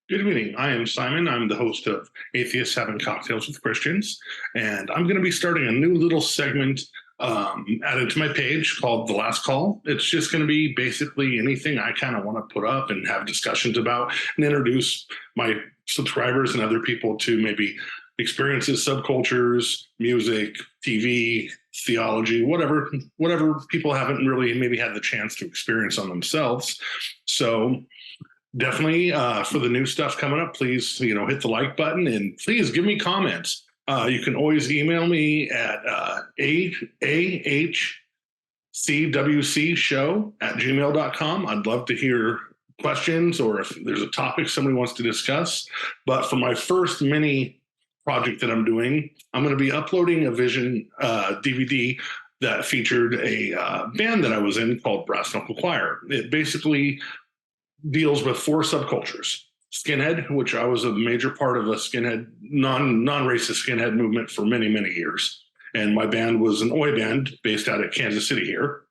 Good evening. I am Simon. I'm the host of Atheists Having Cocktails with Christians, and I'm going to be starting a new little segment added to my page called The Last Call. It's just going to be basically anything I kind of want to put up and have discussions about and introduce my subscribers and other people to maybe experiences, subcultures, music, TV, theology, whatever people haven't really maybe had the chance to experience on themselves. So definitely for the new stuff coming up, please, hit the like button and please give me comments. You can always email me at AHCWC@gmail.com. I'd love to hear questions or if there's a topic somebody wants to discuss. But for my first mini project that I'm doing, I'm going to be uploading a Vision DVD that featured a band that I was in called Brassknuckle Choir. It basically deals with 4 subcultures. Skinhead, which I was a major part of a skinhead, non-racist skinhead movement for many, many years. And my band was an Oi band based out of Kansas City here.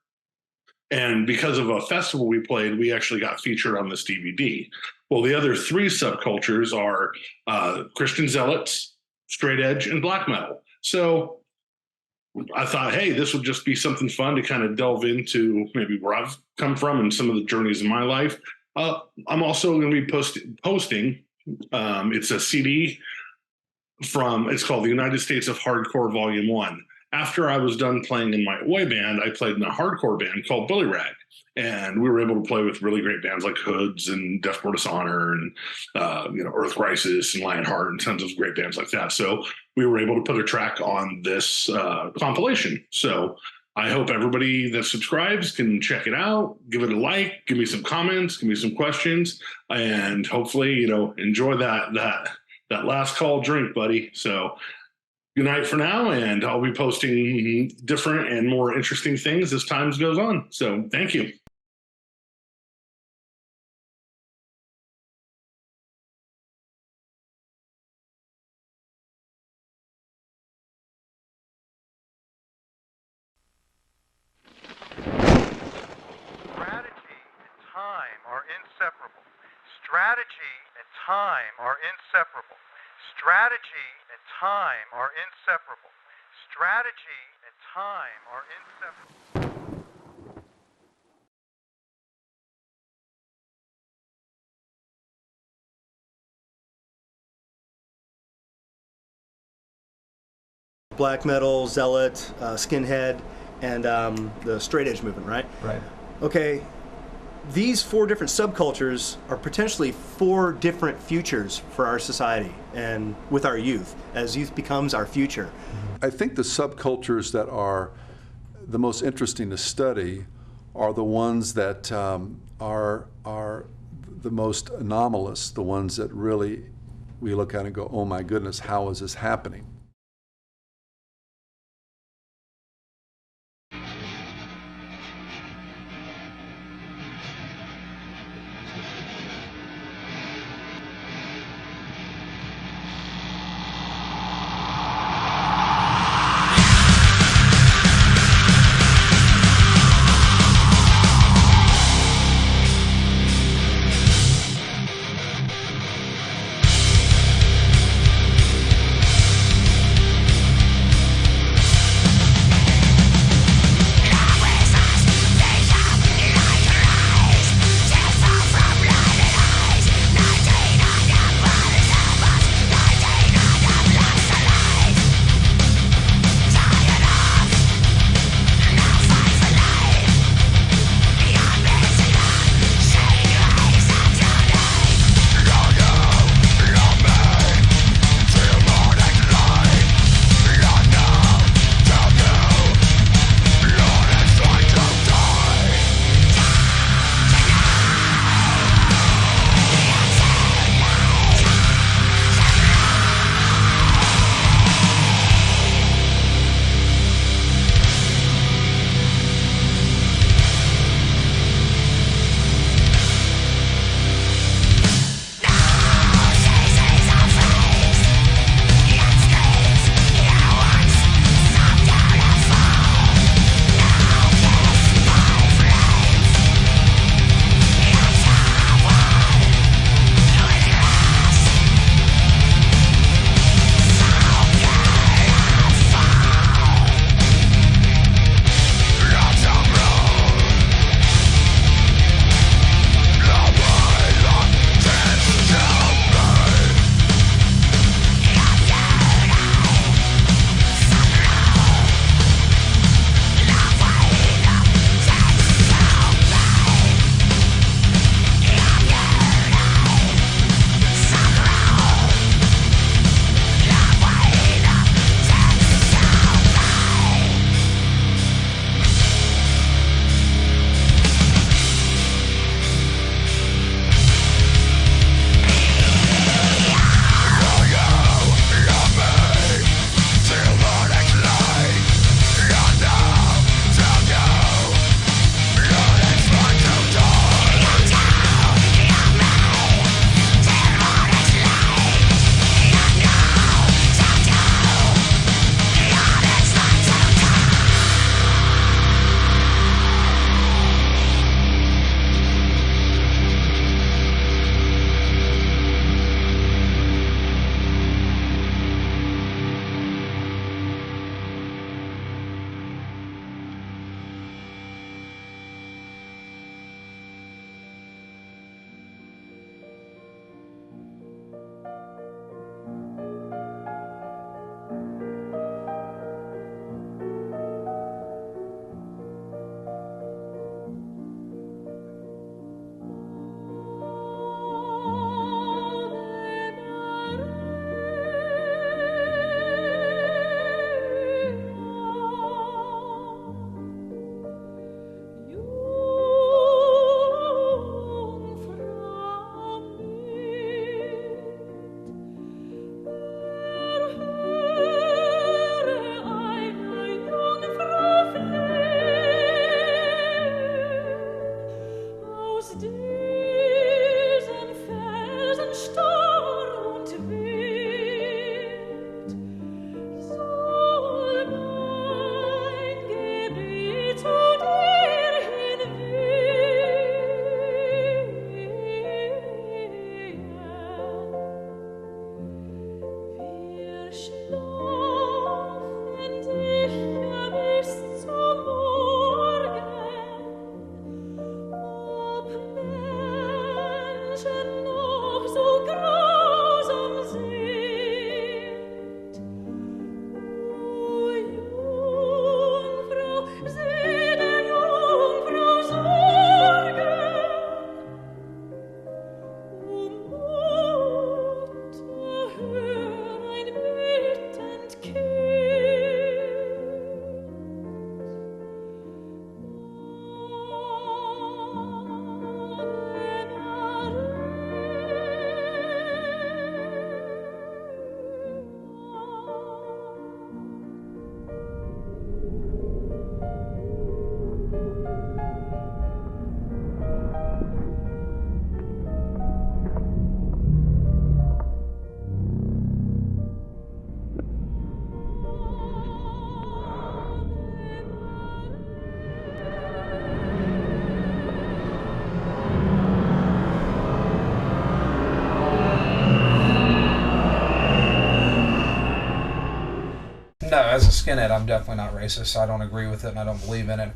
And because of a festival we played, we actually got featured on this DVD. Well, the other 3 subcultures are Christian Zealots, Straightedge, and black metal. So I thought, hey, this would just be something fun to kind of delve into maybe where I've come from and some of the journeys in my life. I'm also going to be posting. It's a CD it's called The United States of Hardcore Volume 1. After I was done playing in my Oi band, I played in a hardcore band called Billy Rag. And we were able to play with really great bands like Hoods and Death Before Dishonor and, Earth Crisis and Lionheart and tons of great bands like that. So we were able to put a track on this compilation. So I hope everybody that subscribes can check it out, give it a like, give me some comments, give me some questions, and hopefully, enjoy that last call drink, buddy. So good night for now, and I'll be posting different and more interesting things as time goes on. So thank you. Strategy and time are inseparable. Strategy and time are inseparable. Strategy and time are inseparable. Black metal, zealot, skinhead, and the straight edge movement, right? Right. Okay. These 4 different subcultures are potentially 4 different futures for our society and with our youth, as youth becomes our future. I think the subcultures that are the most interesting to study are the ones that are the most anomalous, the ones that really we look at and go, oh my goodness, how is this happening? No, as a skinhead, I'm definitely not racist. I don't agree with it, and I don't believe in it.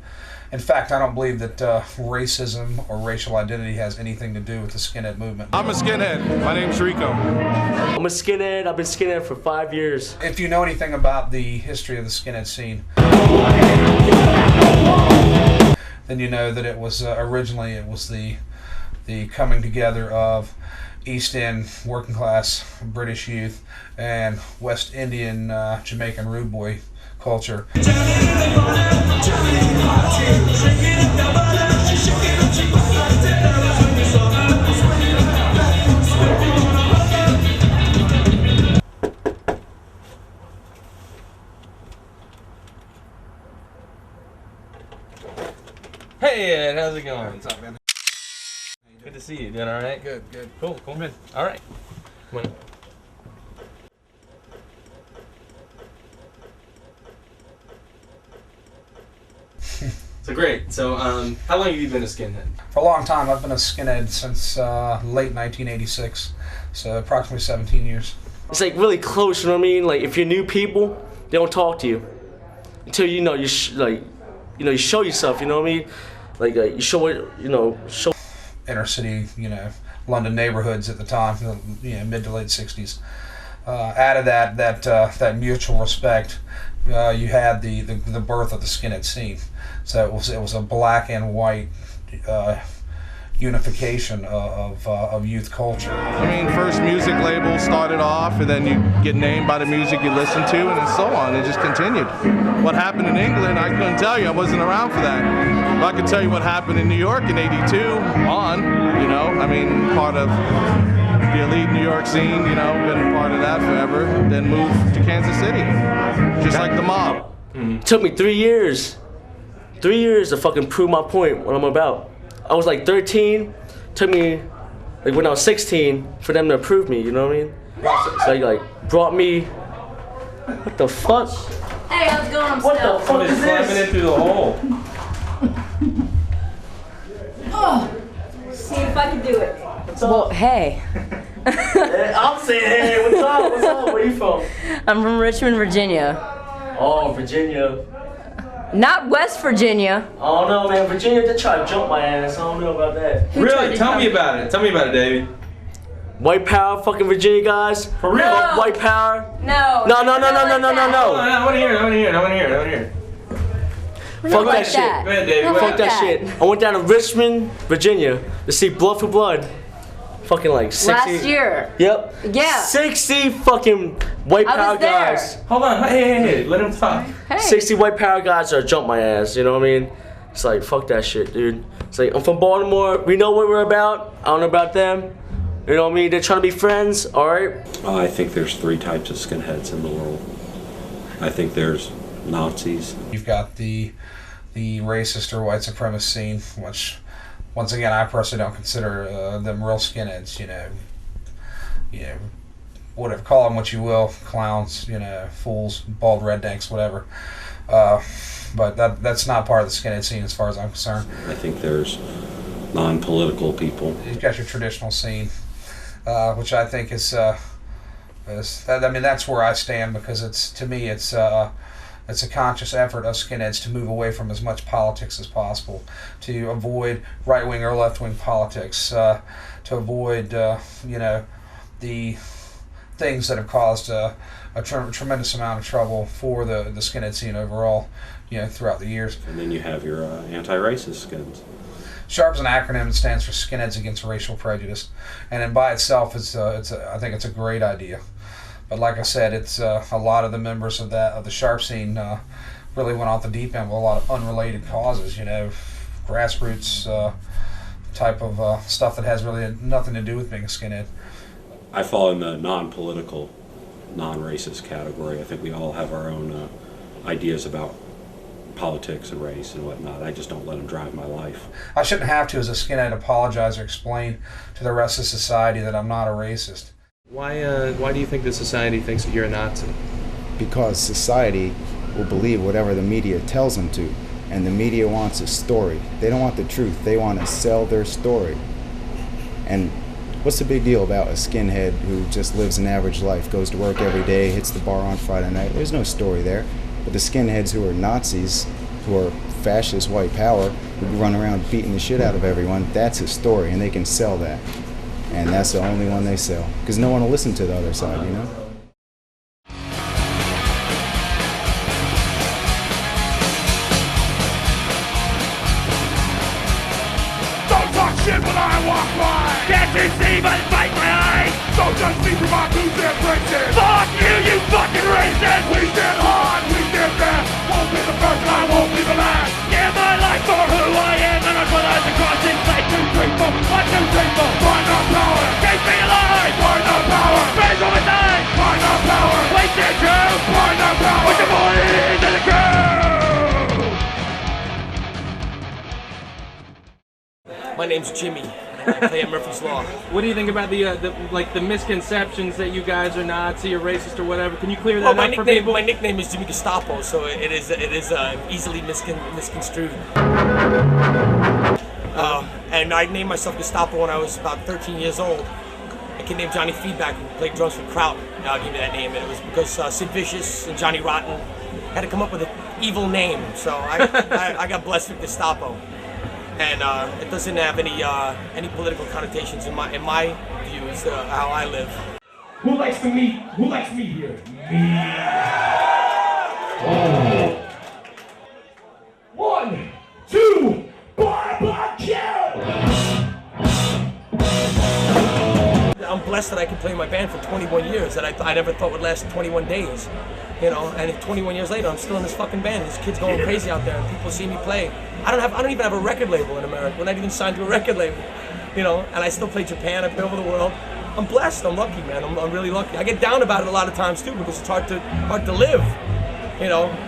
In fact, I don't believe that racism or racial identity has anything to do with the skinhead movement. I'm a skinhead. My name's Rico. I'm a skinhead. I've been skinhead for 5 years. If you know anything about the history of the skinhead scene, then you know that it was originally the coming together of East End working class British youth and West Indian Jamaican rude boy culture. Hey Ed, how's it going? What's up, man? Good to see you. Doing all right? Good, good. Cool, good. All right. Come on. So great. So, how long have you been a skinhead? For a long time. I've been a skinhead since late 1986, so approximately 17 years. It's like really close, you know what I mean? Like if you're new people, they don't talk to you until you show yourself, you know what I mean? Like you show it, show. Inner city, London neighborhoods at the time, mid to late 60s. Out of that mutual respect, you had the birth of the skinhead scene. So it was a black and white unification of youth culture. I mean, first music label started off, and then you get named by the music you listen to, and so on. It just continued. What happened in England, I couldn't tell you. I wasn't around for that. But I could tell you what happened in New York in '82 on. I mean, part of the elite New York scene. Been a part of that forever. Then moved to Kansas City, just like the mob. It took me 3 years. 3 years to fucking prove my point, what I'm about. I was like 13, took me, like when I was 16, for them to approve me, you know what I mean? So like brought me, what the fuck? Hey, how's it going? I'm What the fuck is Climbing in this? through the hole. Oh, see if I can do it. Well, hey. I'm saying, hey, what's up, what's up, where you from? I'm from Richmond, Virginia. Oh, Virginia. Not West Virginia. I don't know, man, Virginia, they try to jump my ass, I don't know about that. Who tried Really? to Tell jump- me about it. Tell me about it, Davey. White power, fucking Virginia guys. For real? No. White power. No. No. Hold on, I want to hear it. Fuck like that shit. that. Go ahead, Davey. Not Fuck Fuck that shit. I went down to Richmond, Virginia to see Blood for Blood. Fucking like 60. Last year. Yep. Yeah. 60 fucking white I power was there. guys. Hold on. Hey. Let him talk. Hey. 60 white power guys that jump my ass, you know what I mean? It's like, fuck that shit, dude. It's like, I'm from Baltimore. We know what we're about. I don't know about them. You know what I mean? They're trying to be friends, alright? I think there's 3 types of skinheads in the world. I think there's Nazis. You've got the racist or white supremacist scene, which once again, I personally don't consider them real skinheads. Whatever, call them what you will, clowns, fools, bald rednecks, whatever. But that's not part of the skinhead scene as far as I'm concerned. I think there's non-political people. You've got your traditional scene, which I think is that's where I stand, because to me it's a conscious effort of skinheads to move away from as much politics as possible, to avoid right-wing or left-wing politics, to avoid the things that have caused a tremendous amount of trouble for the skinhead scene overall, throughout the years. And then you have your anti-racist skins. SHARP's an acronym that stands for Skinheads Against Racial Prejudice, and then by itself, I think it's a great idea. But like I said, it's a lot of the members of the SHARP scene really went off the deep end with a lot of unrelated causes, grassroots type of stuff that has really nothing to do with being a skinhead. I fall in the non-political, non-racist category. I think we all have our own ideas about politics and race and whatnot. I just don't let them drive my life. I shouldn't have to, as a skinhead, apologize or explain to the rest of society that I'm not a racist. Why do you think the society thinks that you're a Nazi? Because society will believe whatever the media tells them to, and the media wants a story. They don't want the truth. They want to sell their story. And what's the big deal about a skinhead who just lives an average life, goes to work every day, hits the bar on Friday night? There's no story there. But the skinheads who are Nazis, who are fascist white power, who run around beating the shit out of everyone, that's a story, and they can sell that. And that's the only one they sell, because no one will listen to the other side, Don't talk shit when I walk by! Can't you see but fight my eyes? Don't judge me for my boots and braces! Fuck you, you fucking racist! We stand hard, we stand fast! Won't be the first and I won't be the last! Give my life for who I am, and I put eyes across in sight. 2, 3, 4, 1, 2, 3, 4. Find the power! Keep me alive! Find the power! Raise on my side! Find the power! Wasted truth! Find the power! Put your boys in the crew! My name's Jimmy. I play at Murphy's Law. What do you think about the misconceptions that you guys are Nazi or racist or whatever? Can you clear that up for people? My nickname is Jimmy Gestapo, so it is easily misconstrued. And I named myself Gestapo when I was about 13 years old. A kid named Johnny Feedback, who played drums for Kraut, gave me that name, and it was because Sid Vicious and Johnny Rotten had to come up with an evil name, so I got blessed with Gestapo. And it doesn't have any political connotations in my view as how I live. Who likes the meat? Who likes meat here? Me. Oh. 1, 2, barbecue! I'm blessed that I can play in my band for 21 years that I never thought would last 21 days. And 21 years later, I'm still in this fucking band. This kid's going crazy out there, and people see me play. I don't even have a record label in America. We're not even signed to a record label, and I still play Japan. I play over the world. I'm blessed. I'm lucky, man. I'm really lucky. I get down about it a lot of times too, because it's hard to live,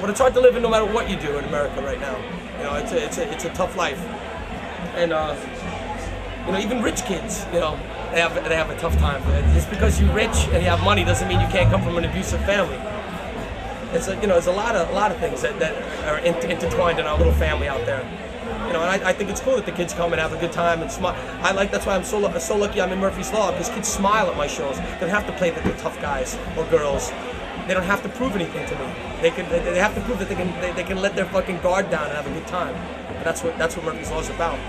But it's hard to live in no matter what you do in America right now. It's a tough life, and even rich kids, they have a tough time. Just because you're rich and you have money doesn't mean you can't come from an abusive family. There's a lot of things that are intertwined in our little family out there. And I think it's cool that the kids come and have a good time and smile. That's why I'm so lucky I'm in Murphy's Law, because kids smile at my shows. They don't have to play the tough guys or girls. They don't have to prove anything to me. They have to prove that they can let their fucking guard down and have a good time. And that's what Murphy's Law is about.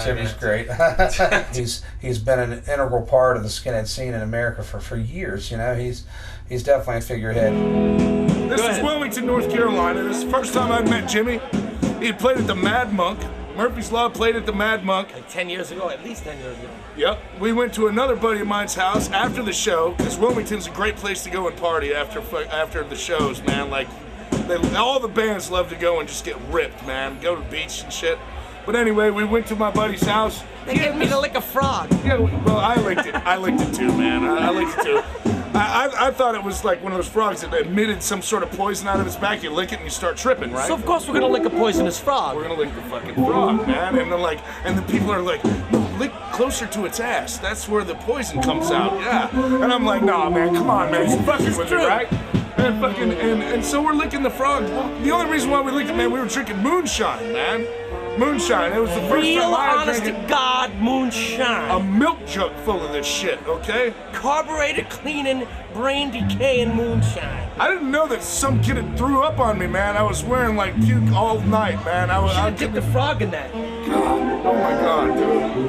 Jimmy's great. he's been an integral part of the skinhead scene in America for years. He's definitely a figurehead. This is Wilmington, North Carolina. This is the first time I've met Jimmy. He had played at the Mad Monk. Murphy's Law played at the Mad Monk. Like 10 years ago, at least 10 years ago. Yep. We went to another buddy of mine's house after the show, because Wilmington's a great place to go and party after the shows, man. All the bands love to go and just get ripped, man. Go to the beach and shit. But anyway, we went to my buddy's house. They gave me to lick a frog. Yeah, well, I licked it. I licked it too, man. I licked it too. I thought it was like one of those frogs that emitted some sort of poison out of its back. You lick it and you start tripping, right? So of course we're gonna lick a poisonous frog. We're gonna lick the fucking frog, man. And then and the people are like, no, lick closer to its ass. That's where the poison comes out. Yeah. And I'm like, nah, man, come on, man. You fucking with me, right? And fucking and so we're licking the frog. Well, the only reason why we licked it, man, we were drinking moonshine, man. Moonshine. It was the first Real time I had honest to drank God moonshine. a milk jug full of this shit, okay? Carburetor cleaning, brain decaying moonshine. I didn't know that some kid had threw up on me, man. I was wearing like puke all night, man. I dipped the frog in that. God, oh my God,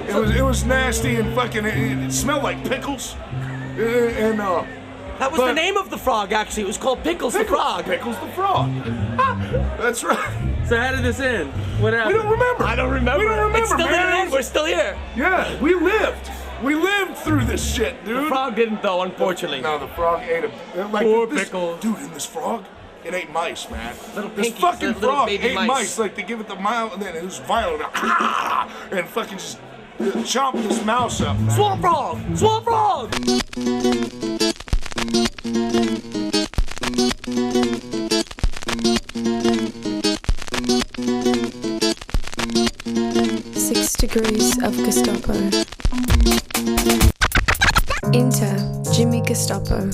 dude. It was nasty and fucking. It smelled like pickles. That was the name of the frog, actually. It was called Pickles the Frog. Pickles the Frog. That's right. So how did this end? What happened? We don't remember. I don't remember. We don't remember, It still man. didn't end. We're still here. Yeah, we lived. We lived through this shit, dude. The frog didn't, though, unfortunately. No, the frog ate a Poor Pickles. Dude, in this frog, it ate mice, man. Little This pinkies, fucking little frog baby ate mice. Like they give it the mile, and then it was violent, and fucking just chomped this mouse up, man. Swamp frog! Swamp frog! 6 degrees of Gestapo. Enter Jimmy Gestapo.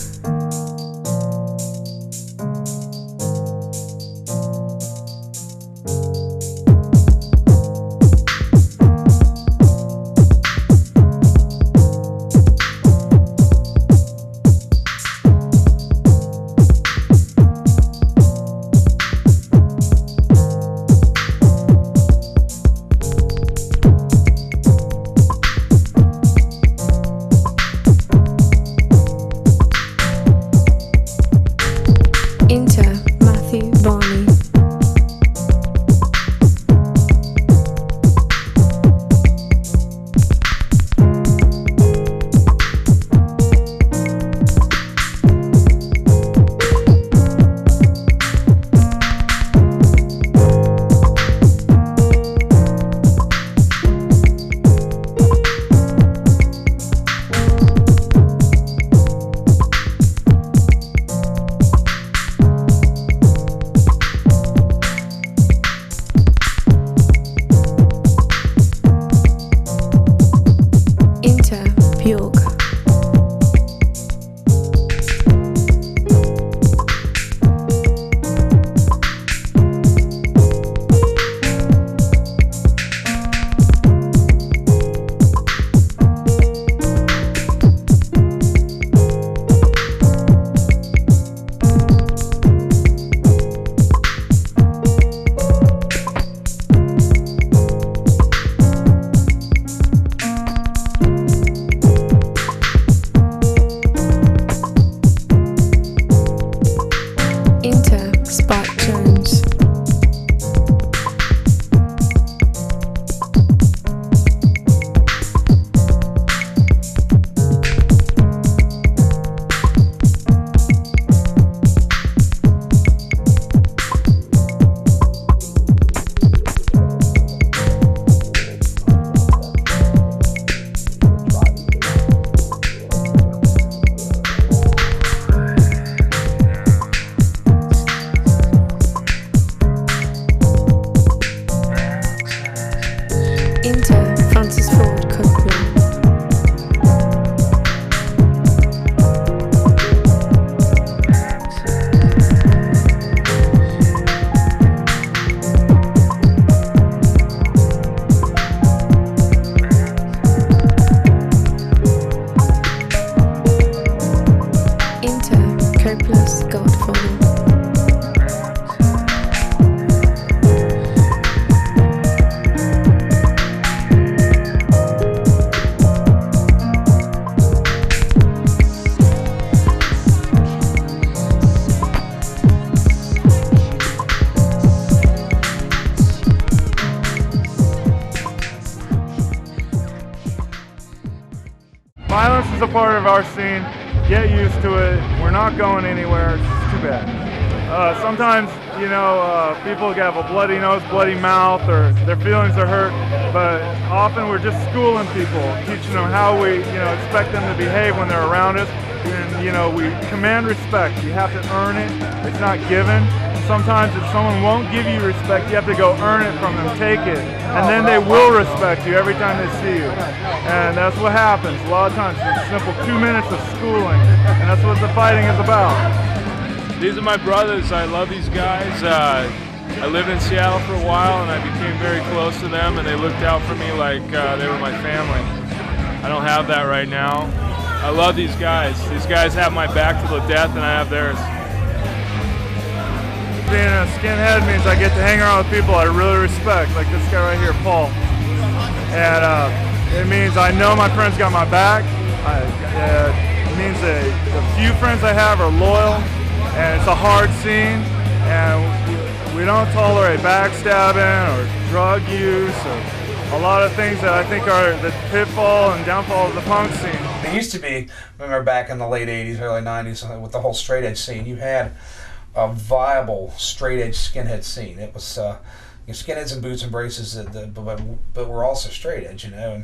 Violence is a part of our scene. Get used to it. We're not going anywhere. It's too bad. Sometimes, you know, people have a bloody nose, bloody mouth, or their feelings are hurt, but often we're just schooling people, teaching them how we, you know, expect them to behave when they're around us. And, you know, we command respect. You have to earn it. It's not given. Sometimes if someone won't give you respect, you have to go earn it from them, take it, and then they will respect you every time they see you. And that's what happens a lot of times. It's simple 2 minutes of schooling, and that's what the fighting is about. These are my brothers. I love these guys. I lived in Seattle for a while, and I became very close to them, and they looked out for me like they were my family. I don't have that right now. I love these guys. These guys have my back to the death, and I have theirs. Being a skinhead means I get to hang around with people I really respect, like this guy right here, Paul. And it means I know my friends got my back. It means the few friends I have are loyal, and it's a hard scene, and we don't tolerate backstabbing or drug use or a lot of things that I think are the pitfall and downfall of the punk scene. It used to be, remember back in the late 80s, early 90s, with the whole straight edge scene, you had a viable straight edge skinhead scene. It was you know, skinheads in boots and braces, but we're also straight edge, you know.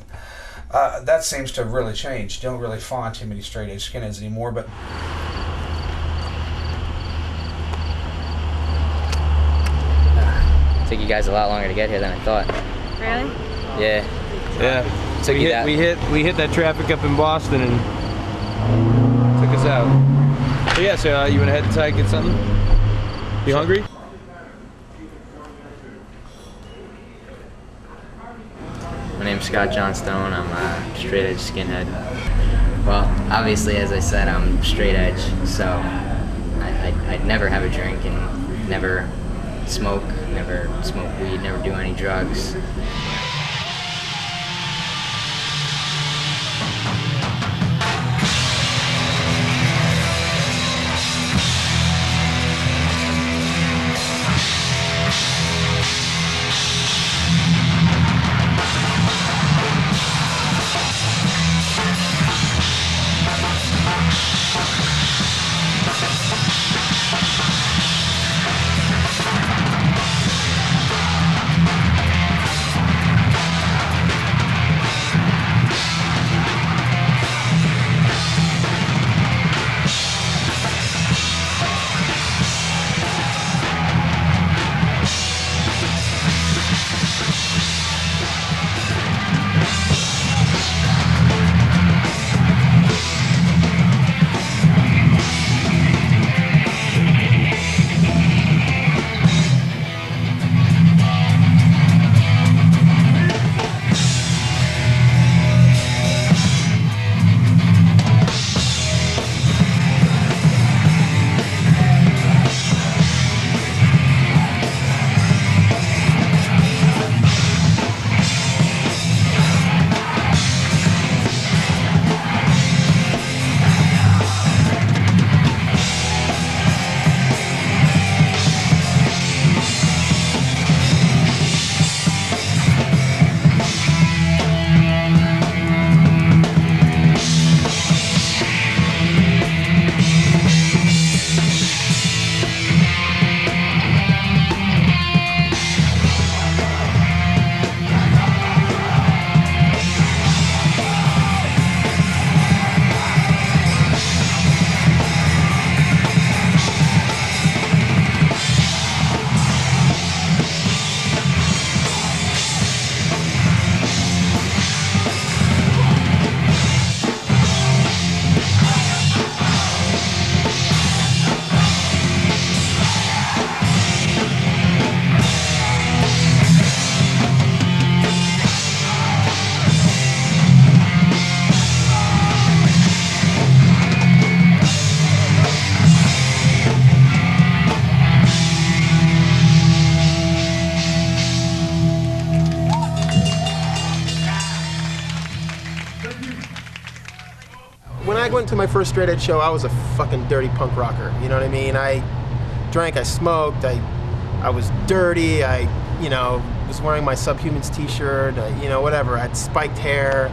And that seems to have really changed. You don't really find too many straight edge skinheads anymore. But it took you guys a lot longer to get here than I thought. Really? Yeah. Yeah. So we hit that traffic up in Boston and took us out. So yeah, so you went ahead and get something? You hungry? My name's Scott Johnstone. I'm a straight edge skinhead. Well, obviously, as I said, I'm straight edge, so I'd never have a drink and never smoke weed, never do any drugs. When I went to my first straight edge show, I was a fucking dirty punk rocker. You know what I mean? I drank, I smoked, I was dirty, I, you know, was wearing my Subhumans t-shirt, you know, whatever. I had spiked hair,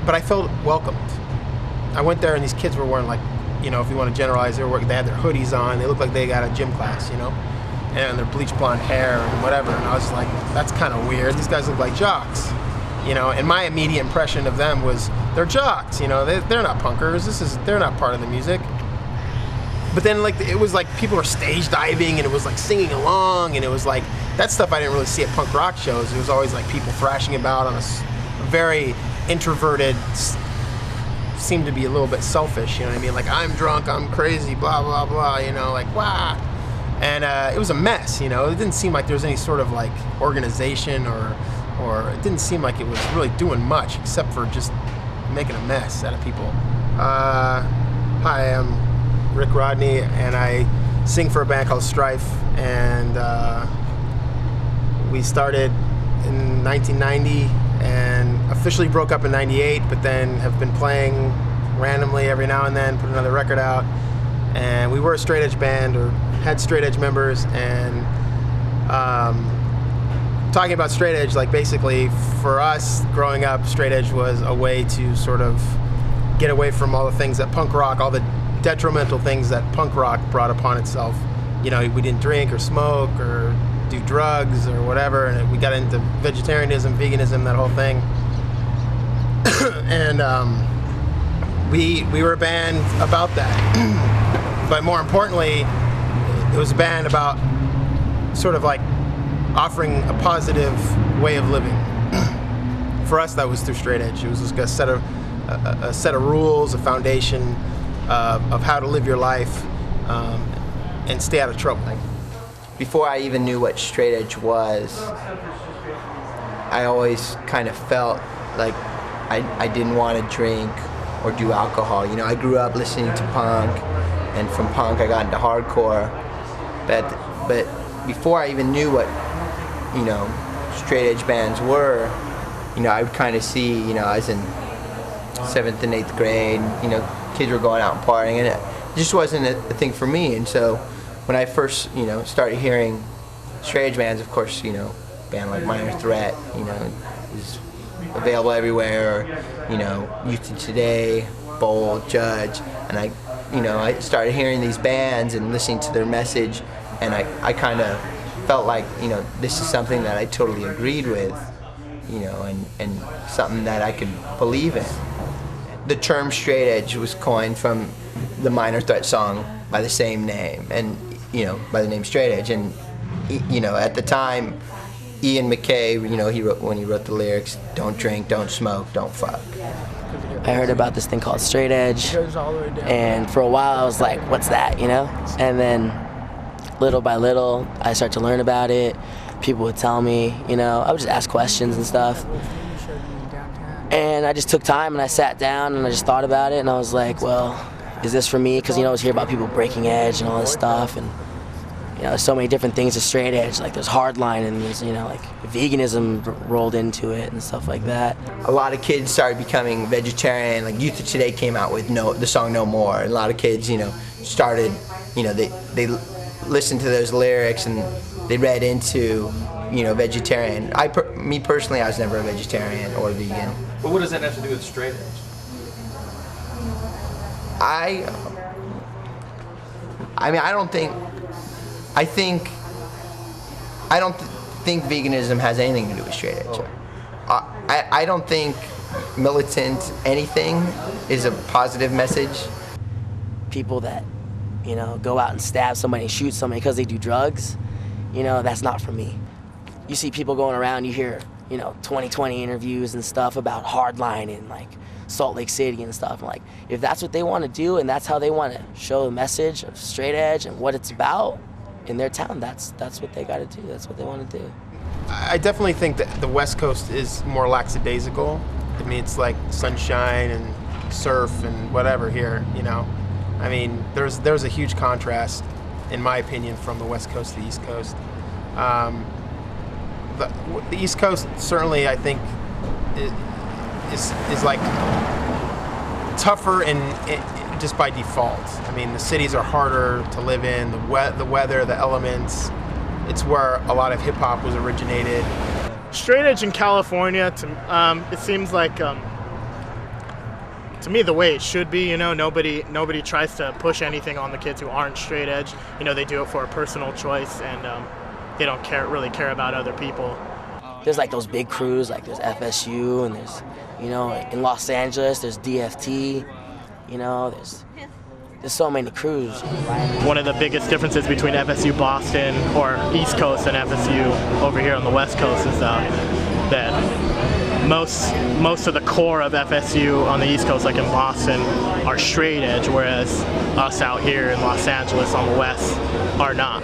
but I felt welcomed. I went there and these kids were wearing like you know, if you want to generalize their work, they had their hoodies on, they looked like they got a gym class, you know, and their bleach blonde hair and whatever, and I was like, that's kind of weird, these guys look like jocks, you know, and my immediate impression of them was, they're jocks, you know, they're not punkers, they're not part of the music. But then, like, it was like people were stage diving, and it was like singing along, and it was like, that stuff I didn't really see at punk rock shows. It was always like people thrashing about on a very introverted, seemed to be a little bit selfish, you know what I mean? Like, I'm drunk, I'm crazy, blah, blah, blah, you know, like, wah. And it was a mess, you know? It didn't seem like there was any sort of, like, organization or it didn't seem like it was really doing much except for just making a mess out of people. Hi, I'm Rick Rodney, and I sing for a band called Strife, and we started in 1990 and officially broke up in 98, but then have been playing randomly every now and then, put another record out, and we were a straight edge band, or had straight edge members, and talking about straight edge, like basically for us growing up, straight edge was a way to sort of get away from all the things that punk rock, all the detrimental things that punk rock brought upon itself. You know, we didn't drink or smoke or do drugs or whatever, and we got into vegetarianism, veganism, that whole thing. And we were a band about that. But more importantly, it was a band about sort of like offering a positive way of living. For us, that was through straight edge. It was just a set of rules, a foundation of how to live your life and stay out of trouble. Before I even knew what straight edge was, I always kind of felt like I didn't want to drink or do alcohol. You know, I grew up listening to punk, and from punk I got into hardcore. But before I even knew what, you know, straight edge bands were, you know, I would kind of see, you know, I was in 7th and 8th grade, you know, kids were going out and partying, and it just wasn't a thing for me. And so when I first, you know, started hearing straight edge bands, of course, you know, a band like Minor Threat, you know, is available everywhere, or, you know, Youth of Today, Bold, Judge, and I started hearing these bands and listening to their message, and I kind of felt like, you know, this is something that I totally agreed with, you know, and something that I could believe in. The term straight edge was coined from the Minor Threat song by the same name, and, you know, by the name Straight Edge. And, you know, at the time, Ian MacKaye, you know, when he wrote the lyrics, don't drink, don't smoke, don't fuck. I heard about this thing called straight edge, and for a while I was like, what's that, you know? And then little by little, I started to learn about it. People would tell me, you know, I would just ask questions and stuff. And I just took time and I sat down and I just thought about it, and I was like, well, is this for me? Because, you know, I always hear about people breaking edge and all this stuff, and, you know, there's so many different things to straight edge. Like there's hardline, and there's, you know, like veganism rolled into it and stuff like that. A lot of kids started becoming vegetarian. Like Youth of Today came out with the song No More. And a lot of kids, you know, started, you know, they listened to those lyrics and they read into, you know, vegetarian. Me personally, I was never a vegetarian or vegan. But what does that have to do with straight edge? I mean, I don't think veganism has anything to do with straight edge. I don't think militant anything is a positive message. People that, you know, go out and stab somebody and shoot somebody because they do drugs, you know, that's not for me. You see people going around, you hear, you know, 2020 interviews and stuff about hardline in like Salt Lake City and stuff. Like, if that's what they want to do and that's how they want to show the message of straight edge and what it's about in their town, that's what they got to do. That's what they want to do. I definitely think that the West Coast is more lackadaisical. I mean, it's like sunshine and surf and whatever here, you know. I mean, there's a huge contrast, in my opinion, from the West Coast to the East Coast. The East Coast certainly, I think, is like tougher just by default. I mean, the cities are harder to live in. The weather, the elements. It's where a lot of hip hop was originated. Straight edge in California, it seems like to me, the way it should be. You know, nobody tries to push anything on the kids who aren't straight edge. You know, they do it for a personal choice, and they don't really care about other people. There's like those big crews, like there's FSU, and there's, you know, in Los Angeles, there's DFT. You know, there's so many crews. One of the biggest differences between FSU Boston or East Coast and FSU over here on the West Coast is that most of the core of FSU on the East Coast, like in Boston, are straight edge, whereas us out here in Los Angeles on the West are not.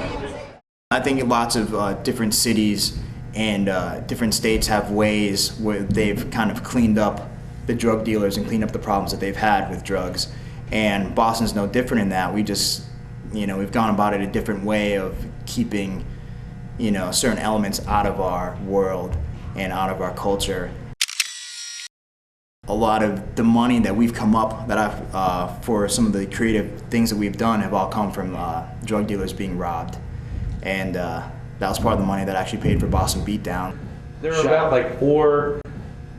I think lots of different cities and different states have ways where they've kind of cleaned up the drug dealers and cleaned up the problems that they've had with drugs. And Boston's no different in that. We just, you know, we've gone about it a different way of keeping, you know, certain elements out of our world and out of our culture. A lot of the money that we've come up that for some of the creative things that we've done have all come from drug dealers being robbed. And that was part of the money that actually paid for Boston Beatdown. There are about like 4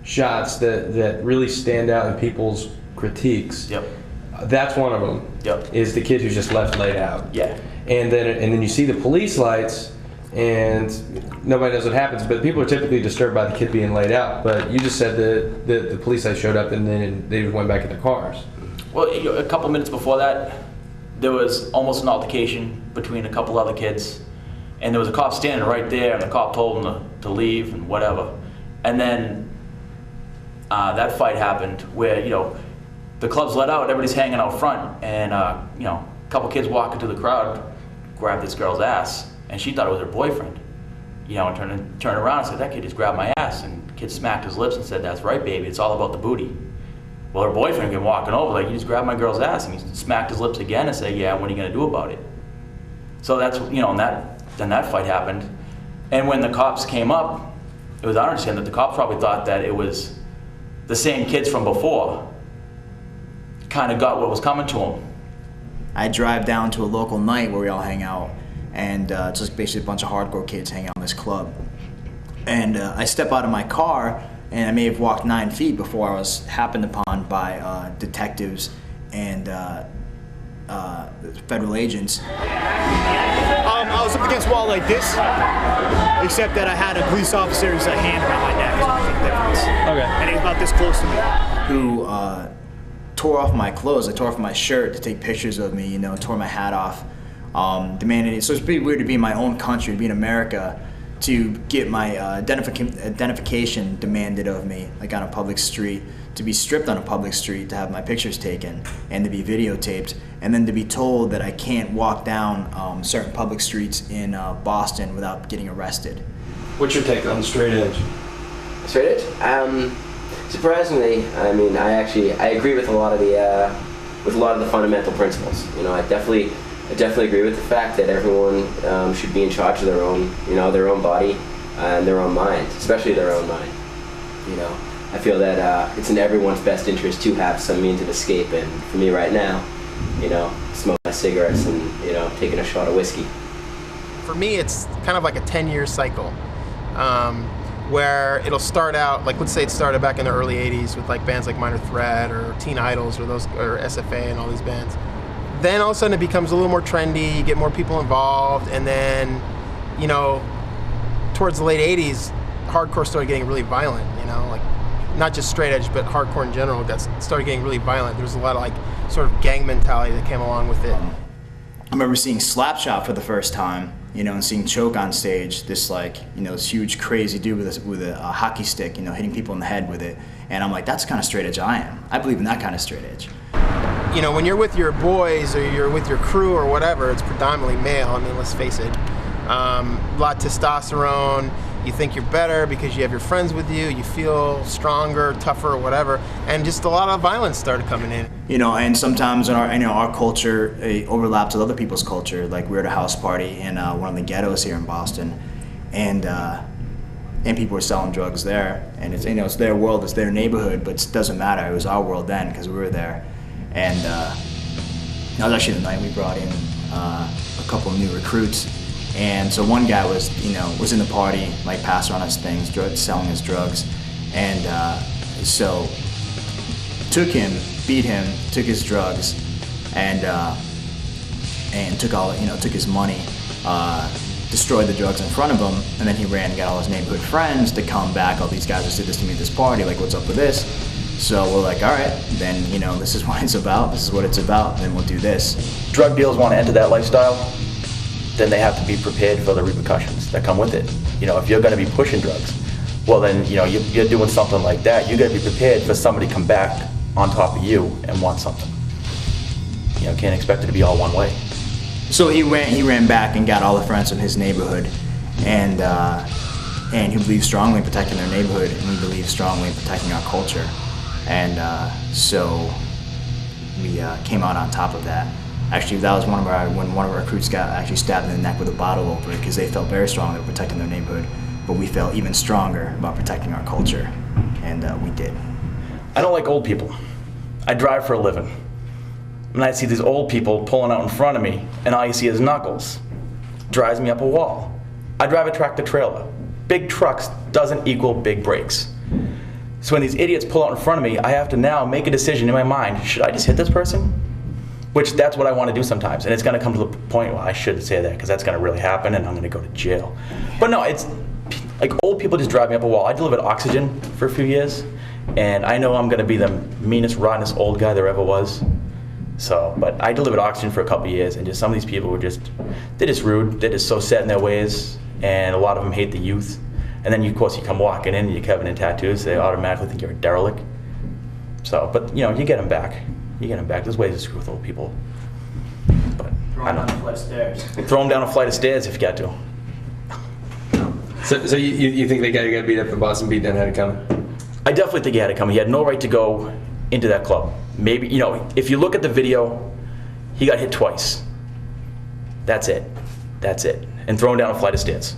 shots that really stand out in people's critiques. Yep. That's one of them. Yep. Is the kid who's just left laid out. Yeah. And then you see the police lights, and nobody knows what happens. But people are typically disturbed by the kid being laid out. But you just said that the police lights showed up, and then they went back in their cars. Well, a couple minutes before that, there was almost an altercation between a couple other kids, and there was a cop standing right there, and the cop told him to leave and whatever. And then that fight happened where, you know, the club's let out, everybody's hanging out front, and you know, a couple kids walk into the crowd, grabbed this girl's ass, and she thought it was her boyfriend. You know, and turned around and said, "That kid just grabbed my ass." And the kid smacked his lips and said, "That's right, baby, it's all about the booty." Well, her boyfriend came walking over, like, "You just grabbed my girl's ass," and he smacked his lips again and said, "Yeah, what are you gonna do about it?" So that's, you know, and then that fight happened. And when the cops came up, it was our understanding that the cops probably thought that it was the same kids from before. Kind of got what was coming to them. I drive down to a local night where we all hang out, and it's just basically a bunch of hardcore kids hanging out in this club. And I step out of my car, and I may have walked 9 feet before I was happened upon by detectives and federal agents. I was up against a wall like this, except that I had a police officer's hand around my neck. There's a big difference. Okay. And he was about this close to me. Who tore off my clothes. I tore off my shirt to take pictures of me, you know, tore my hat off, demanded it. So it's pretty weird to be in my own country, to be in America, to get my identification demanded of me, like on a public street, to be stripped on a public street, to have my pictures taken, and to be videotaped, and then to be told that I can't walk down certain public streets in Boston without getting arrested. What's your take on Straight Edge? Straight Edge? Surprisingly, I mean, I agree with a lot of the fundamental principles. You know, I definitely agree with the fact that everyone should be in charge of their own, you know, their own body and their own mind, especially their own mind. You know, I feel that it's in everyone's best interest to have some means of escape, and for me right now, you know, smoking my cigarettes and, you know, taking a shot of whiskey. For me, it's kind of like a 10-year cycle. Where it'll start out, like, let's say it started back in the early 80s with like bands like Minor Threat or Teen Idols or SFA and all these bands. Then all of a sudden it becomes a little more trendy, you get more people involved, and then, you know, towards the late 80s, hardcore started getting really violent, you know, like not just straight edge, but hardcore in general started getting really violent. There was a lot of like sort of gang mentality that came along with it. I remember seeing Slapshot for the first time, you know, and seeing Choke on stage, this like, you know, this huge crazy dude with a hockey stick, you know, hitting people in the head with it. And I'm like, that's the kind of straight edge I am. I believe in that kind of straight edge. You know, when you're with your boys or you're with your crew or whatever, it's predominantly male. I mean, let's face it. A lot of testosterone. You think you're better because you have your friends with you. You feel stronger, tougher, whatever. And just a lot of violence started coming in. You know, and sometimes in our culture overlaps with other people's culture. Like we were at a house party in one of the ghettos here in Boston, and people were selling drugs there. And it's, you know, it's their world, it's their neighborhood, but it doesn't matter. It was our world then because we were there. And that was actually the night we brought in a couple of new recruits. And so one guy was in the party, like passing on his things, selling his drugs. And so took him, beat him, took his drugs, and took all, took his money, destroyed the drugs in front of him, and then he ran and got all his neighborhood friends to come back. All these guys just did this to me at this party, like, what's up with this? So we're like, all right, then, this is what it's about, then we'll do this. Drug dealers want to enter that lifestyle, then they have to be prepared for the repercussions that come with it. If you're going to be pushing drugs, well then, you're doing something like that, you're going to be prepared for somebody to come back on top of you and want something. Can't expect it to be all one way. So he ran back and got all the friends from his neighborhood, and he believed strongly in protecting their neighborhood, and we believe strongly in protecting our culture. And so we came out on top of that. Actually, that was when one of our recruits got actually stabbed in the neck with a bottle over it, because they felt very strongly about protecting their neighborhood, but we felt even stronger about protecting our culture, and we did. I don't like old people. I drive for a living. And I see these old people pulling out in front of me, and all you see is knuckles. Drives me up a wall. I drive a tractor trailer. Big trucks doesn't equal big brakes. So when these idiots pull out in front of me, I have to now make a decision in my mind, should I just hit this person? Which that's what I want to do sometimes, and it's going to come to the point where I shouldn't say that, because that's going to really happen and I'm going to go to jail. But no, it's like old people just drive me up a wall. I delivered oxygen for a few years, and I know I'm going to be the meanest, rottenest old guy there ever was. So, but I delivered oxygen for a couple of years, and just some of these people were they're just rude, they're just so set in their ways, and a lot of them hate the youth. And then, of course, you come walking in and you're covered in tattoos, they automatically think you're a derelict. So, but, you get them back. You get them back. There's ways to screw with old people. But Throw them down a flight of stairs. Throw them down a flight of stairs if you got to. So you think the guy who got beat up in Boston beat down had it coming? I definitely think he had it coming. He had no right to go into that club. Maybe, if you look at the video, he got hit twice. That's it. And thrown down a flight of stairs.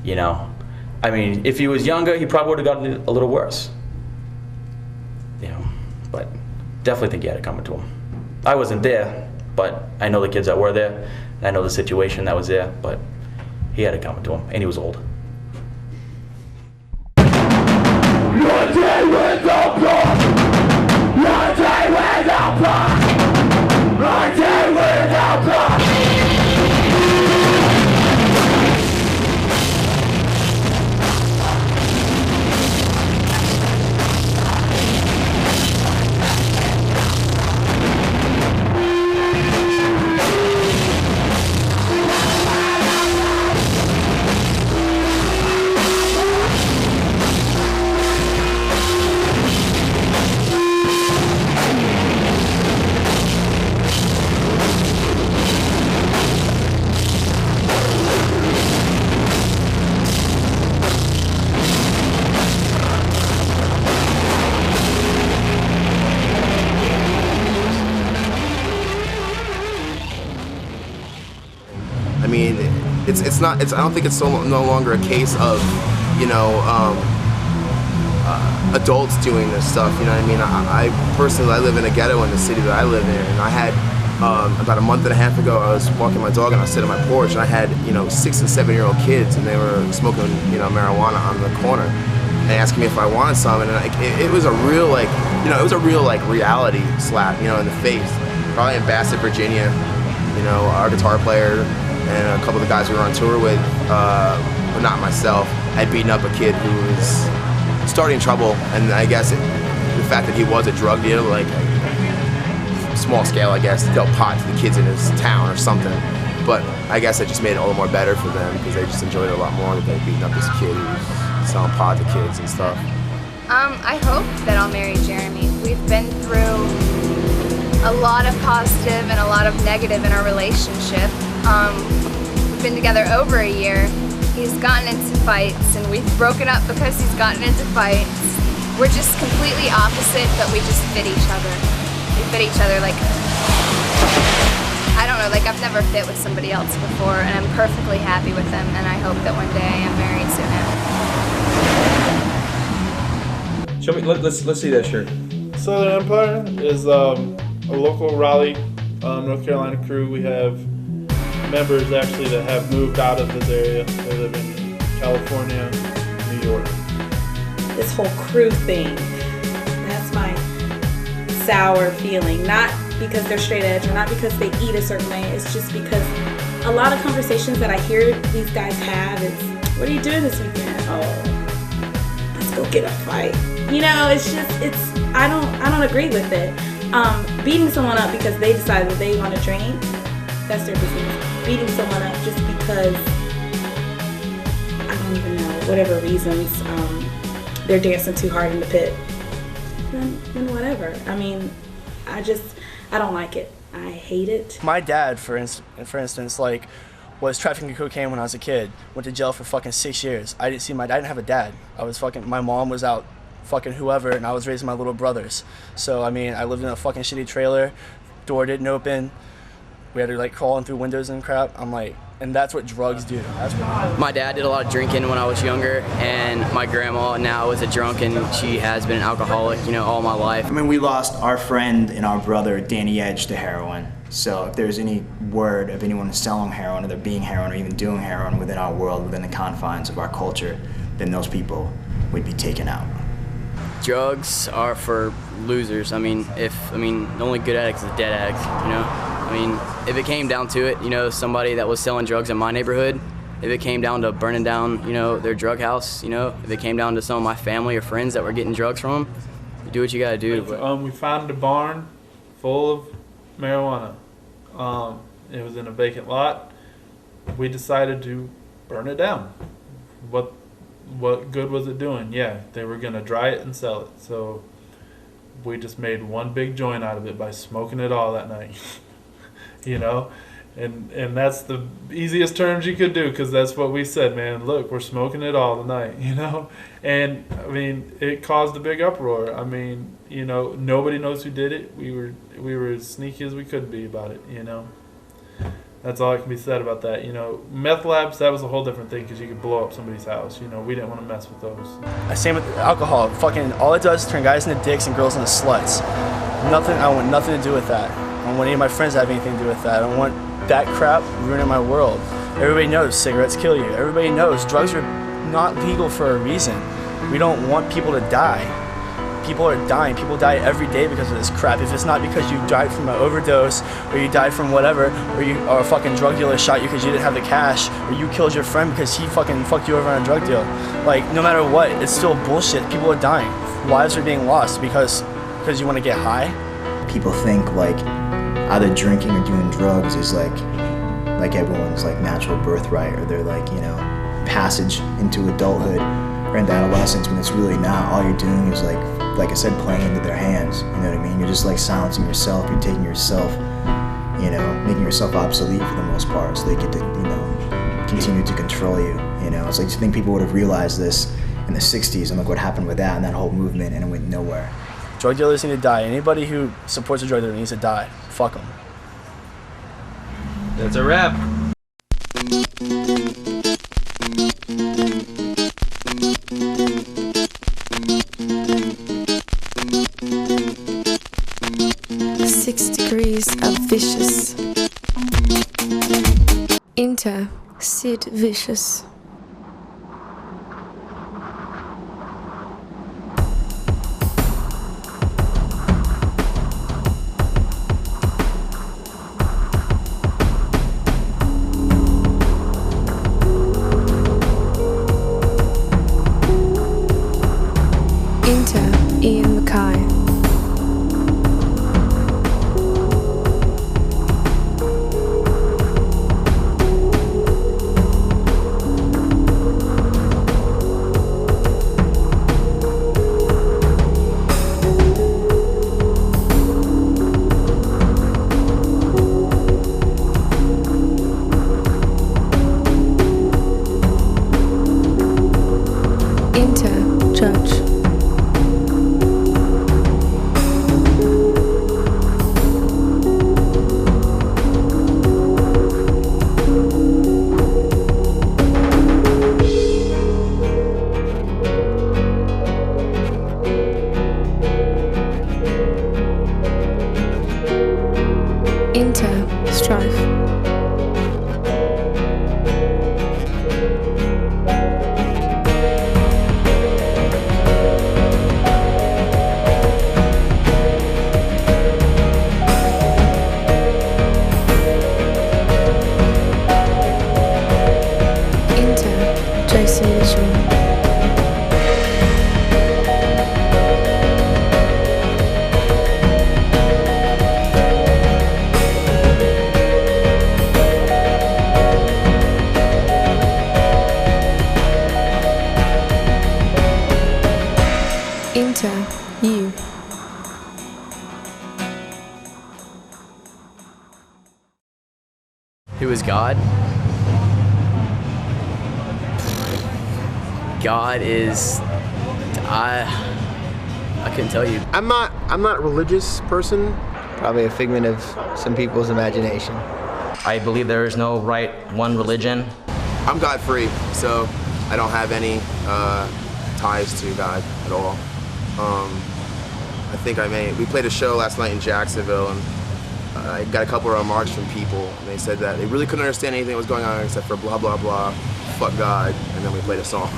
I mean, if he was younger, he probably would have gotten it a little worse. But definitely think he had it coming to him. I wasn't there, but I know the kids that were there, and I know the situation that was there, but he had it coming to him, and he was old. Your day without blood. Your day without blood. Your day without blood. I don't think it's no longer a case of, adults doing this stuff, I personally, I live in a ghetto in the city that I live in, and I had, about a month and a half ago, I was walking my dog and I was sitting on my porch, and I had, 6 and 7-year-old kids, and they were smoking, marijuana on the corner, and asking me if I wanted some, and it was a real, reality slap, in the face. Probably in Bassett, Virginia, our guitar player, and a couple of the guys we were on tour with, but not myself, had beaten up a kid who was starting trouble, and I guess the fact that he was a drug dealer, small scale, I guess, dealt pot to the kids in his town or something. But I guess it just made it a little more better for them, because they just enjoyed it a lot more that they beating up this kid who was selling pot to kids and stuff. I hope that I'll marry Jeremy. We've been through a lot of positive and a lot of negative in our relationship. We've been together over a year. He's gotten into fights, and we've broken up because he's gotten into fights. We're just completely opposite, but we just fit each other. We fit each other I don't know, I've never fit with somebody else before, and I'm perfectly happy with him, and I hope that one day I am married to him. Show me, let's see that shirt. Southern Empire is a local Raleigh, North Carolina crew. We have members actually that have moved out of this area. They live in California, New York. This whole crew thing, that's sour feeling, not because they're straight edge or not because they eat a certain way. It's just because a lot of conversations that I hear these guys have is, what are you doing this weekend? Oh, let's go get a fight. You know, it's just, I don't agree with it. Beating someone up because they decide that they want to drink, that's their business. Beating someone up just because, I don't even know, whatever reasons, they're dancing too hard in the pit, then whatever. I mean, I don't like it. I hate it. My dad, for instance, like, was trafficking cocaine when I was a kid. Went to jail for fucking 6 years. I didn't have a dad. My mom was out fucking whoever, and I was raising my little brothers. So, I mean, I lived in a fucking shitty trailer. Door didn't open. We had to, like, crawl in through windows and crap. I'm like, and that's what drugs do. My dad did a lot of drinking when I was younger, and my grandma now is a drunk, and she has been an alcoholic, you know, all my life. I mean, we lost our friend and our brother, Danny Edge, to heroin. So if there's any word of anyone selling heroin, or there being heroin, or even doing heroin within our world, within the confines of our culture, then those people would be taken out. Drugs are for losers. I mean, the only good addict is a dead addict, you know? I mean, if it came down to it, you know, somebody that was selling drugs in my neighborhood, if it came down to burning down, you know, their drug house, you know, if it came down to some of my family or friends that were getting drugs from them, you do what you gotta do. We found a barn full of marijuana. It was in a vacant lot. We decided to burn it down. What good was it doing? Yeah, they were gonna dry it and sell it. So we just made one big joint out of it by smoking it all that night. You know, and that's the easiest terms you could do, because that's what we said, man. Look, we're smoking it all tonight, you know. And I mean, it caused a big uproar. I mean, you know, nobody knows who did it. We were as sneaky as we could be about it, you know. That's all that can be said about that. You know, meth labs, that was a whole different thing, because you could blow up somebody's house. You know, we didn't want to mess with those. Same with alcohol. Fucking all it does is turn guys into dicks and girls into sluts. I want nothing to do with that. I don't want any of my friends to have anything to do with that. I don't want that crap ruining my world. Everybody knows cigarettes kill you. Everybody knows drugs are not legal for a reason. We don't want people to die. People are dying. People die every day because of this crap. If it's not because you died from an overdose, or you died from whatever, or a fucking drug dealer shot you because you didn't have the cash, or you killed your friend because he fucking fucked you over on a drug deal. Like, no matter what, it's still bullshit. People are dying. Lives are being lost because you want to get high. People think like either drinking or doing drugs is like everyone's like natural birthright, or their like, you know, passage into adulthood or into adolescence, when it's really not. All you're doing is like I said, playing into their hands. You know what I mean? You're just like silencing yourself. You're taking yourself, you know, making yourself obsolete for the most part, so they get to, you know, continue to control you. You know, it's like, you think people would have realized this in the 60s, and look what happened with that and that whole movement, and it went nowhere. Drug dealers need to die. Anybody who supports a drug dealer needs to die. Fuck them. That's a wrap. Six degrees of vicious. Enter Sid Vicious. You. Who is God? God is, I couldn't tell you. I'm not a religious person. Probably a figment of some people's imagination. I believe there is no right one religion. I'm God-free, so I don't have any ties to God at all. I think we played a show last night in Jacksonville, and I got a couple of remarks from people, and they said that they really couldn't understand anything that was going on except for blah, blah, blah, fuck God, and then we played a song.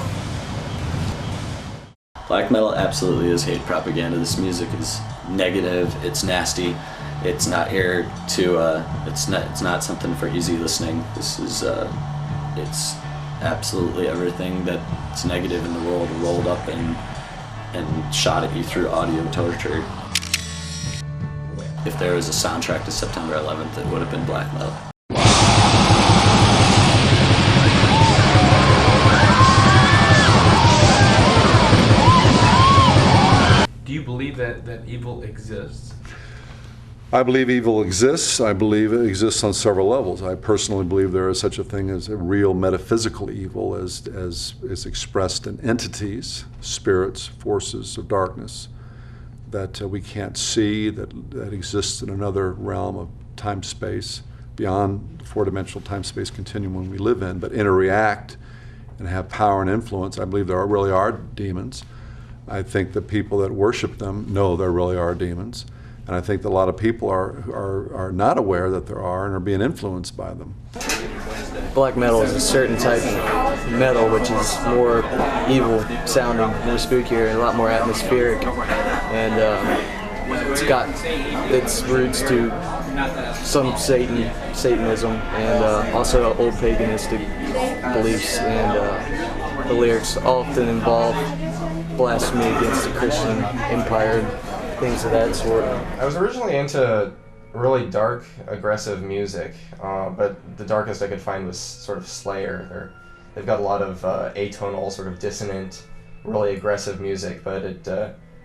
Black metal absolutely is hate propaganda. This music is negative, it's nasty, it's not here to, it's not something for easy listening. This is, it's absolutely everything that's negative in the world rolled up and shot at you through audio torture. If there was a soundtrack to September 11th, it would have been black metal. Do you believe that evil exists? I believe evil exists. I believe it exists on several levels. I personally believe there is such a thing as a real metaphysical evil as is expressed in entities, spirits, forces of darkness that we can't see, that exists in another realm of time-space, beyond the four-dimensional time-space continuum we live in, but interact and have power and influence. I believe there really are demons. I think the people that worship them know there really are demons. And I think that a lot of people are not aware that there are and are being influenced by them. Black metal is a certain type of metal which is more evil sounding, more spookier, and a lot more atmospheric. And it's got its roots to some Satanism and also old paganistic beliefs. And the lyrics often involve blasphemy against the Christian empire. Things of that sort. I was originally into really dark, aggressive music, but the darkest I could find was sort of Slayer. They've got a lot of atonal, sort of dissonant, really aggressive music, but it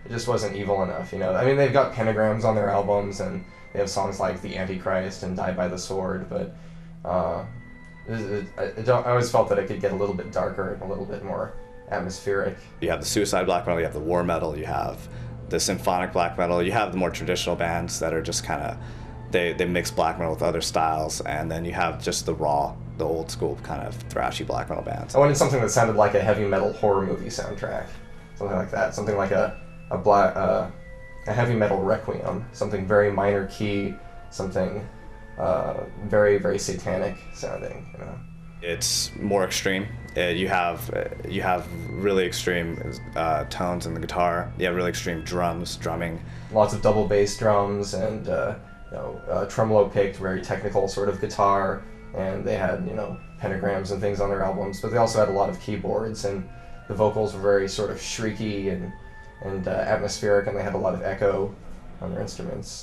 just wasn't evil enough, you know. I mean, they've got pentagrams on their albums, and they have songs like The Antichrist and Die by the Sword, but I always felt that it could get a little bit darker and a little bit more atmospheric. You have the suicide black metal, you have the war metal, you have the symphonic black metal, you have the more traditional bands that are just kind of, they mix black metal with other styles, and then you have just the raw, the old school kind of thrashy black metal bands. I wanted something that sounded like a heavy metal horror movie soundtrack, something like that, something like a heavy metal requiem, something very minor key, something very, very satanic sounding, you know. It's more extreme. You have really extreme tones in the guitar. You have really extreme drumming. Lots of double bass drums and tremolo picked, very technical sort of guitar. And they had pentagrams and things on their albums, but they also had a lot of keyboards, and the vocals were very sort of shrieky and atmospheric, and they had a lot of echo on their instruments.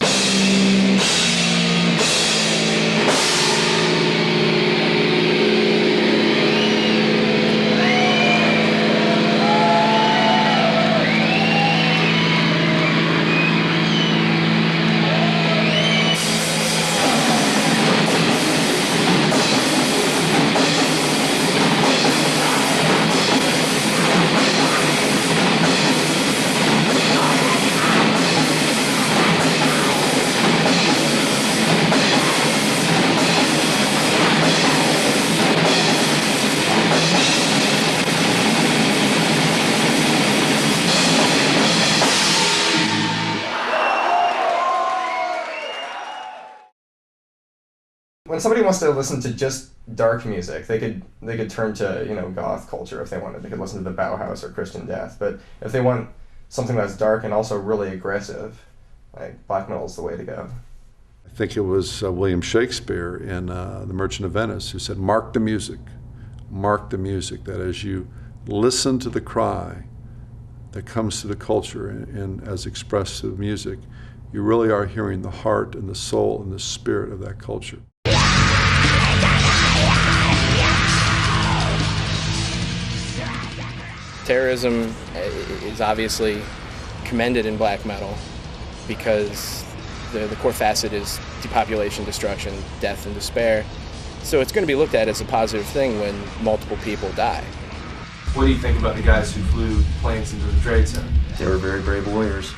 When somebody wants to listen to just dark music, they could turn to goth culture if they wanted. They could listen to the Bauhaus or Christian Death. But if they want something that's dark and also really aggressive, like black metal is the way to go. I think it was William Shakespeare in The Merchant of Venice who said, "Mark the music, that as you listen to the cry that comes to the culture and as expressed through music, you really are hearing the heart and the soul and the spirit of that culture." Terrorism is obviously commended in black metal because the core facet is depopulation, destruction, death, and despair. So it's going to be looked at as a positive thing when multiple people die. What do you think about the guys who flew planes into the Trade Center? They were very brave warriors.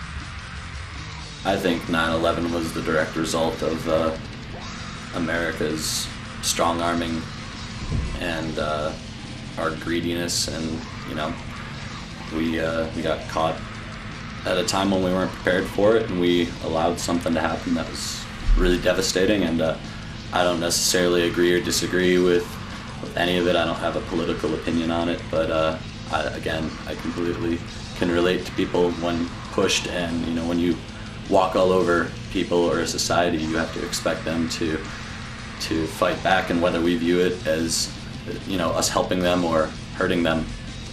I think 9/11 was the direct result of America's strong arming and our greediness, and we got caught at a time when we weren't prepared for it, and we allowed something to happen that was really devastating. And I don't necessarily agree or disagree with any of it. I don't have a political opinion on it, but I completely can relate to people when pushed, and when you walk all over people or a society, you have to expect them to fight back, and whether we view it as us helping them or hurting them,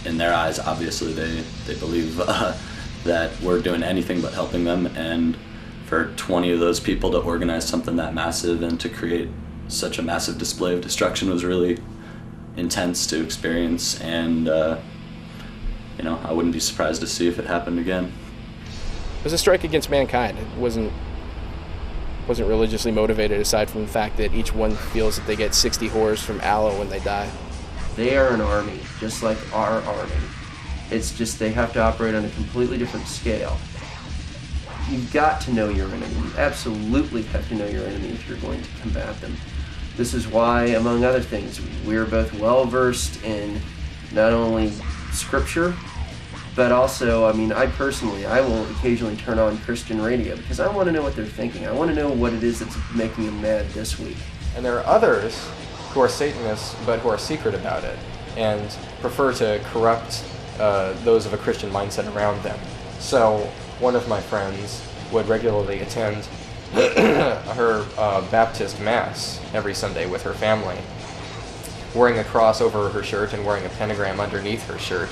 in their eyes obviously they believe that we're doing anything but helping them. And for 20 of those people to organize something that massive and to create such a massive display of destruction was really intense to experience, and I wouldn't be surprised to see if it happened again. It was a strike against mankind. It wasn't religiously motivated, aside from the fact that each one feels that they get 60 whores from aloe when they die. They are an army, just like our army. It's just they have to operate on a completely different scale. You've got to know your enemy. You absolutely have to know your enemy if you're going to combat them. This is why, among other things, we're both well-versed in not only scripture, but also, I will occasionally turn on Christian radio because I want to know what they're thinking. I want to know what it is that's making them mad this week. And there are others who are Satanists but who are secret about it and prefer to corrupt those of a Christian mindset around them. So one of my friends would regularly attend her Baptist Mass every Sunday with her family, wearing a cross over her shirt and wearing a pentagram underneath her shirt.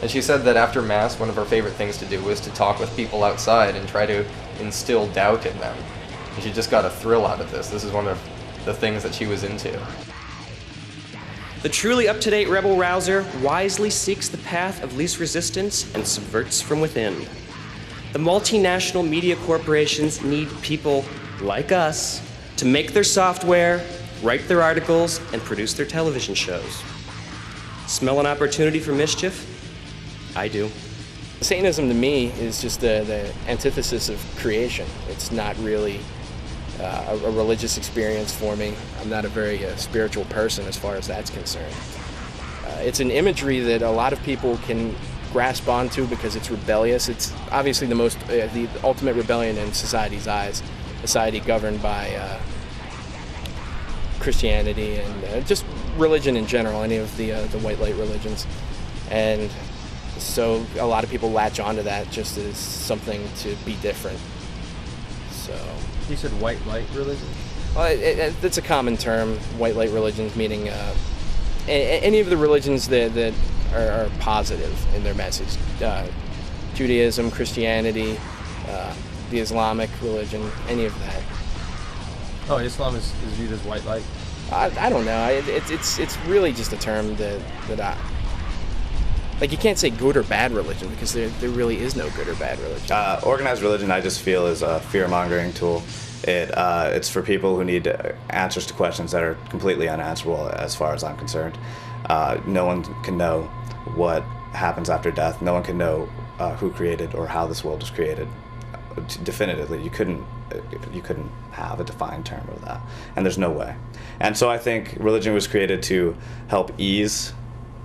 And she said that after Mass, one of her favorite things to do was to talk with people outside and try to instill doubt in them. And she just got a thrill out of this. This is one of the things that she was into. The truly up-to-date rebel rouser wisely seeks the path of least resistance and subverts from within. The multinational media corporations need people like us to make their software, write their articles, and produce their television shows. Smell an opportunity for mischief? I do. Satanism to me is just the antithesis of creation. It's not really a religious experience for me. I'm not a very spiritual person as far as that's concerned. It's an imagery that a lot of people can grasp onto because it's rebellious. It's obviously the ultimate rebellion in society's eyes. Society governed by Christianity and just religion in general, any of the white light religions. And so a lot of people latch onto that just as something to be different. So you said white light religion? Well, it's a common term, white light religions, meaning any of the religions that are positive in their message. Judaism, Christianity, the Islamic religion, any of that. Oh, Islam is viewed as white light? I don't know. It's really just a term that I... Like, you can't say good or bad religion because there really is no good or bad religion. Organized religion, I just feel, is a fear-mongering tool. It's for people who need answers to questions that are completely unanswerable as far as I'm concerned. No one can know what happens after death. No one can know who created or how this world was created. Definitively, you couldn't have a defined term of that, and there's no way. And so I think religion was created to help ease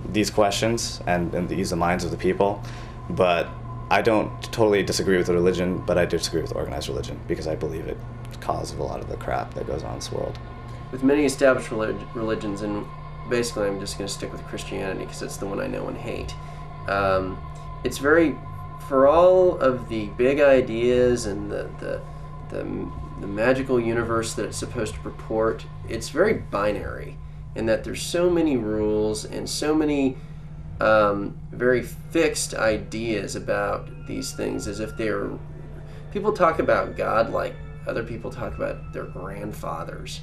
these questions and ease the minds of the people. But I don't totally disagree with the religion, but I disagree with organized religion because I believe it's the cause of a lot of the crap that goes on in this world. With many established religions, and basically I'm just going to stick with Christianity because it's the one I know and hate, it's very, for all of the big ideas and the magical universe that it's supposed to purport, it's very binary in that there's so many rules and so many very fixed ideas about these things, as if they're... People talk about God like other people talk about their grandfathers.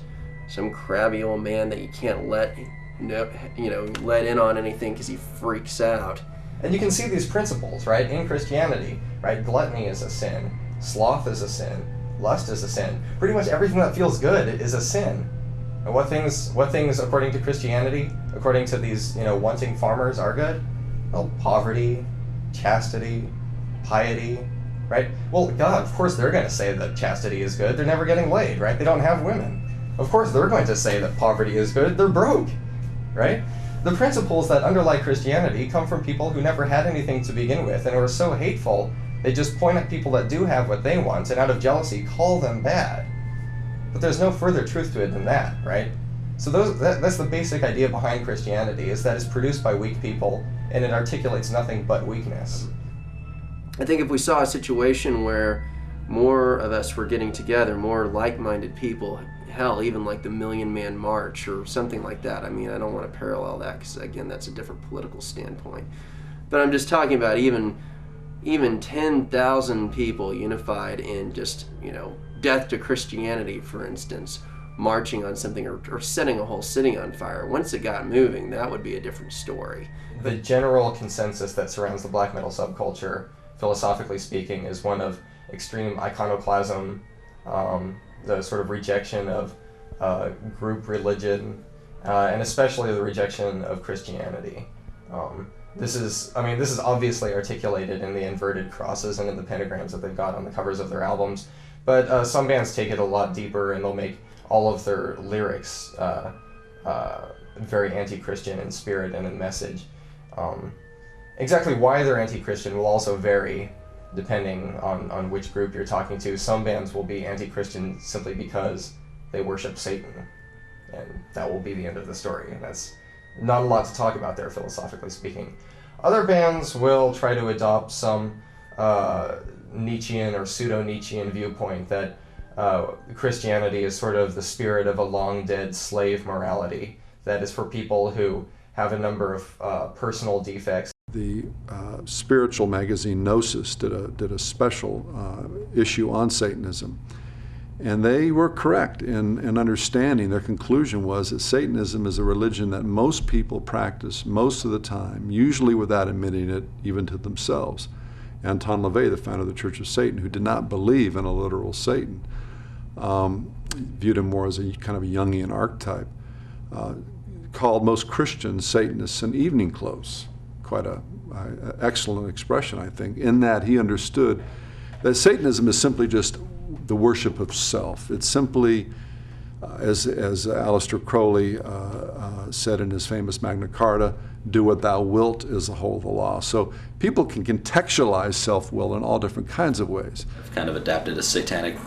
Some crabby old man that you can't let in on anything because he freaks out. And you can see these principles, right, in Christianity, right? Gluttony is a sin. Sloth is a sin. Lust is a sin. Pretty much everything that feels good is a sin. And what things, according to Christianity, according to these, wanting farmers, are good? Well, poverty, chastity, piety, right? Well, God, of course they're going to say that chastity is good. They're never getting laid, right? They don't have women. Of course they're going to say that poverty is good. They're broke, right? The principles that underlie Christianity come from people who never had anything to begin with and who are so hateful, they just point at people that do have what they want and out of jealousy call them bad. But there's no further truth to it than that, right? So that's the basic idea behind Christianity, is that it's produced by weak people and it articulates nothing but weakness. I think if we saw a situation where more of us were getting together, more like-minded people, hell, even like the Million Man March or something like that. I mean, I don't want to parallel that because, again, that's a different political standpoint. But I'm just talking about even 10,000 people unified in just, death to Christianity, for instance, marching on something or setting a whole city on fire. Once it got moving, that would be a different story. The general consensus that surrounds the black metal subculture, philosophically speaking, is one of extreme iconoclasm, the sort of rejection of group religion, and especially the rejection of Christianity. This is obviously articulated in the inverted crosses and in the pentagrams that they've got on the covers of their albums, but some bands take it a lot deeper and they'll make all of their lyrics very anti-Christian in spirit and in message. Exactly why they're anti-Christian will also vary depending on which group you're talking to. Some bands will be anti-Christian simply because they worship Satan, and that will be the end of the story, and that's not a lot to talk about there, philosophically speaking. Other bands will try to adopt some Nietzschean or pseudo-Nietzschean viewpoint that Christianity is sort of the spirit of a long-dead slave morality that is for people who have a number of personal defects. The spiritual magazine Gnosis did a special issue on Satanism, and they were correct in understanding. Their conclusion was that Satanism is a religion that most people practice most of the time, usually without admitting it even to themselves. Anton LaVey, the founder of the Church of Satan, who did not believe in a literal Satan, viewed him more as a kind of a Jungian archetype, called most Christians Satanists in evening clothes. Quite an excellent expression, I think, in that he understood that Satanism is simply just the worship of self. It's simply, as Aleister Crowley said in his famous Magna Carta, do what thou wilt is the whole of the law. So people can contextualize self-will in all different kinds of ways. I've kind of adapted a satanic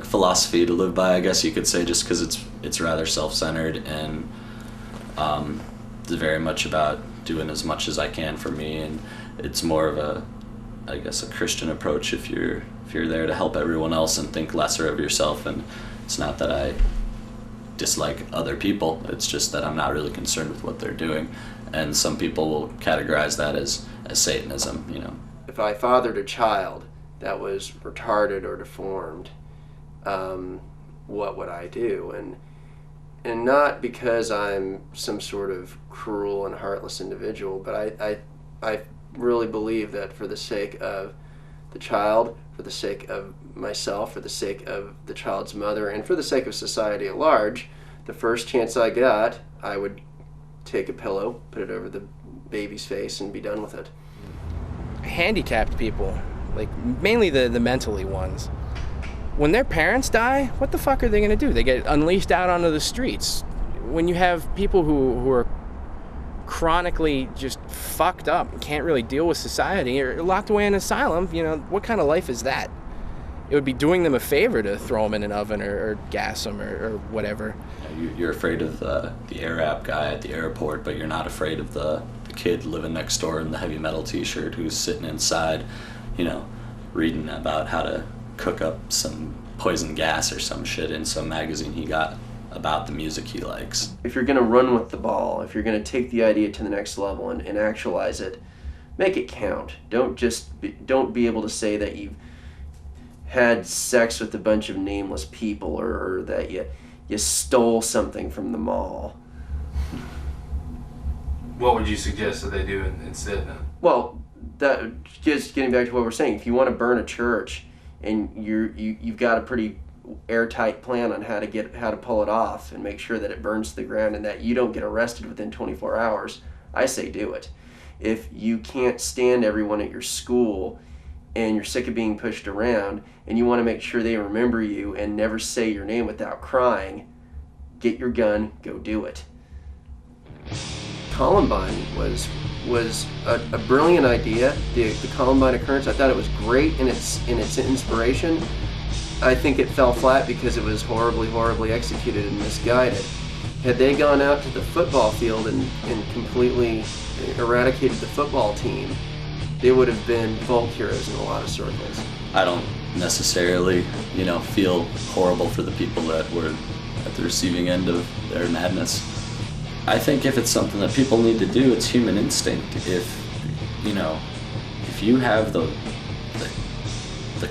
philosophy to live by, I guess you could say, just because it's rather self-centered and it's very much about doing as much as I can for me, and it's more of a Christian approach if you're there to help everyone else and think lesser of yourself. And it's not that I dislike other people, it's just that I'm not really concerned with what they're doing, and some people will categorize that as Satanism. If I fathered a child that was retarded or deformed, what would I do? And not because I'm some sort of cruel and heartless individual, but I really believe that for the sake of the child, for the sake of myself, for the sake of the child's mother, and for the sake of society at large, the first chance I got, I would take a pillow, put it over the baby's face, and be done with it. Handicapped people, like mainly the mentally ones, when their parents die, what the fuck are they going to do? They get unleashed out onto the streets. When you have people who are chronically just fucked up and can't really deal with society or locked away in an asylum, what kind of life is that? It would be doing them a favor to throw them in an oven or gas them or whatever. You're afraid of the Arab guy at the airport, but you're not afraid of the kid living next door in the heavy metal t-shirt who's sitting inside, reading about how to cook up some poison gas or some shit in some magazine he got about the music he likes. If you're going to run with the ball, if you're going to take the idea to the next level and actualize it, make it count. Don't be able to say that you've had sex with a bunch of nameless people or that you stole something from the mall. What would you suggest that they do instead then? Well, that just getting back to what we're saying, if you want to burn a church and you've got a pretty airtight plan on how to pull it off and make sure that it burns to the ground and that you don't get arrested within 24 hours, I say do it. If you can't stand everyone at your school and you're sick of being pushed around and you want to make sure they remember you and never say your name without crying, get your gun, go do it. Columbine was a brilliant idea. The Columbine occurrence, I thought it was great in its inspiration. I think it fell flat because it was horribly executed and misguided. Had they gone out to the football field and completely eradicated the football team, they would have been folk heroes in a lot of circles. I don't necessarily, feel horrible for the people that were at the receiving end of their madness. I think if it's something that people need to do, it's human instinct. If you have the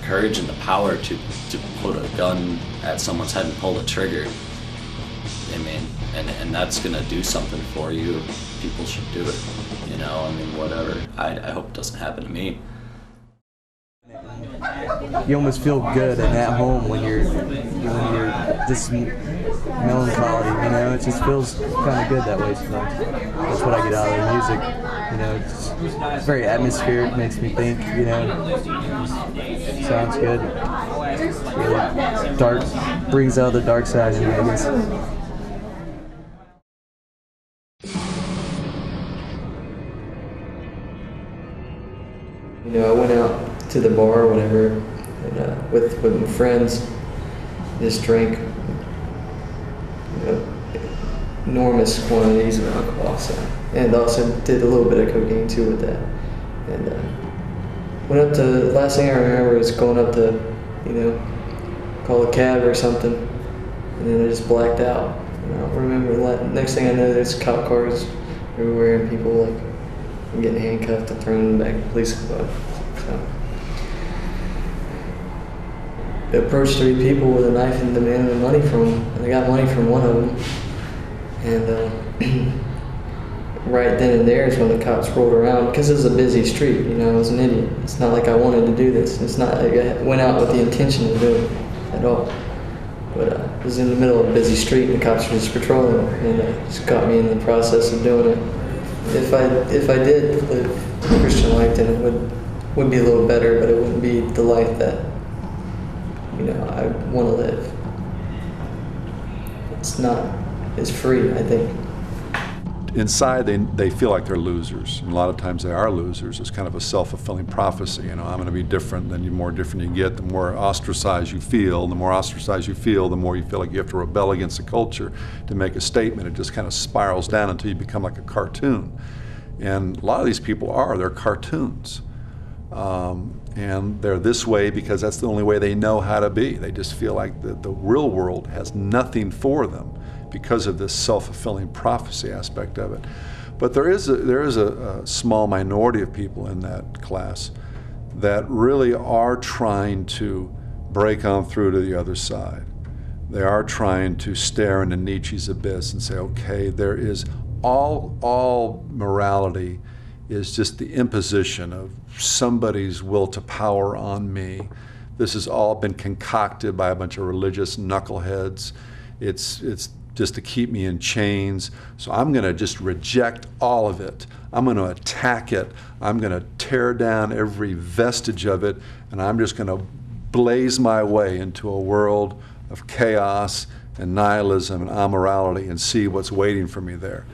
courage and the power to put a gun at someone's head and pull the trigger, and that's gonna do something for you, people should do it. Whatever. I hope it doesn't happen to me. You almost feel good and at home when you're just melancholy, it just feels kind of good that way sometimes. That's what I get out of the music, it's very atmospheric, makes me think, sounds good. Really dark, brings out the dark side in me, I guess. I went out to the bar or whatever, and with my friends, just drank enormous quantities of alcohol, and also did a little bit of cocaine too with that. And went up to, the last thing I remember was going up to, call a cab or something, and then I just blacked out. I don't remember, next thing I know, there's cop cars everywhere and people getting handcuffed and thrown in the back of the police car. So, I approached 3 people with a knife and demanded money from them. And I got money from one of them. And right then and there is when the cops rolled around, because it was a busy street. I was an idiot. It's not like I wanted to do this. It's not like I went out with the intention of doing it at all. But I was in the middle of a busy street and the cops were just patrolling, and just caught me in the process of doing it. If I did live a Christian life, then it would be a little better, but it wouldn't be the life that I want to live. It's not as free, I think. Inside, they feel like they're losers. And a lot of times they are losers. It's kind of a self-fulfilling prophecy. I'm going to be different. Then the more different you get, the more ostracized you feel. The more ostracized you feel, the more you feel like you have to rebel against the culture to make a statement. It just kind of spirals down until you become like a cartoon. And a lot of these people they're cartoons. And they're this way because that's the only way they know how to be. They just feel like the real world has nothing for them because of this self-fulfilling prophecy aspect of it. But there is a small minority of people in that class that really are trying to break on through to the other side. They are trying to stare into Nietzsche's abyss and say, okay, there is all morality is just the imposition of somebody's will to power on me. This has all been concocted by a bunch of religious knuckleheads. It's just to keep me in chains. So I'm going to just reject all of it. I'm going to attack it. I'm going to tear down every vestige of it, and I'm just going to blaze my way into a world of chaos and nihilism and amorality and see what's waiting for me there.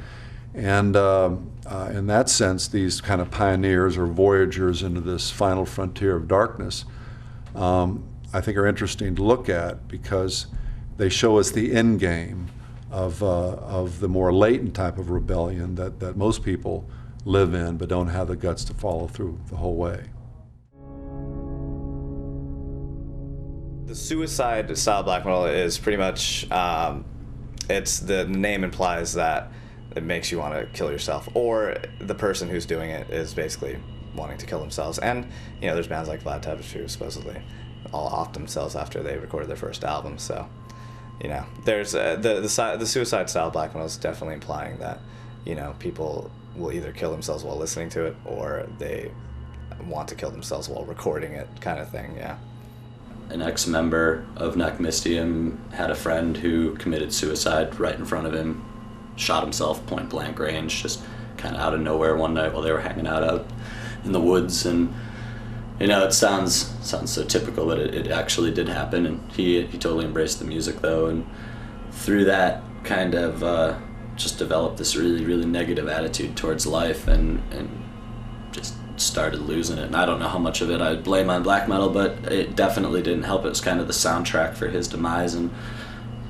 And in that sense, these kind of pioneers or voyagers into this final frontier of darkness, I think are interesting to look at because they show us the end game of the more latent type of rebellion that most people live in but don't have the guts to follow through the whole way. The suicide style black metal is pretty much, it's the name implies that it makes you want to kill yourself, or the person who's doing it is basically wanting to kill themselves. And there's bands like Vlad Tepes who supposedly all off themselves after they recorded their first album. So, there's the suicide style black metal is definitely implying that people will either kill themselves while listening to it, or they want to kill themselves while recording it, kind of thing. Yeah. An ex-member of Necmistium had a friend who committed suicide right in front of him, shot himself point blank range, just kind of out of nowhere one night while they were hanging out in the woods. And it sounds so typical, but it actually did happen. And he totally embraced the music though, and through that kind of just developed this really, really negative attitude towards life, and just started losing it. And I don't know how much of it I'd blame on black metal, but it definitely didn't help. It was kind of the soundtrack for his demise, and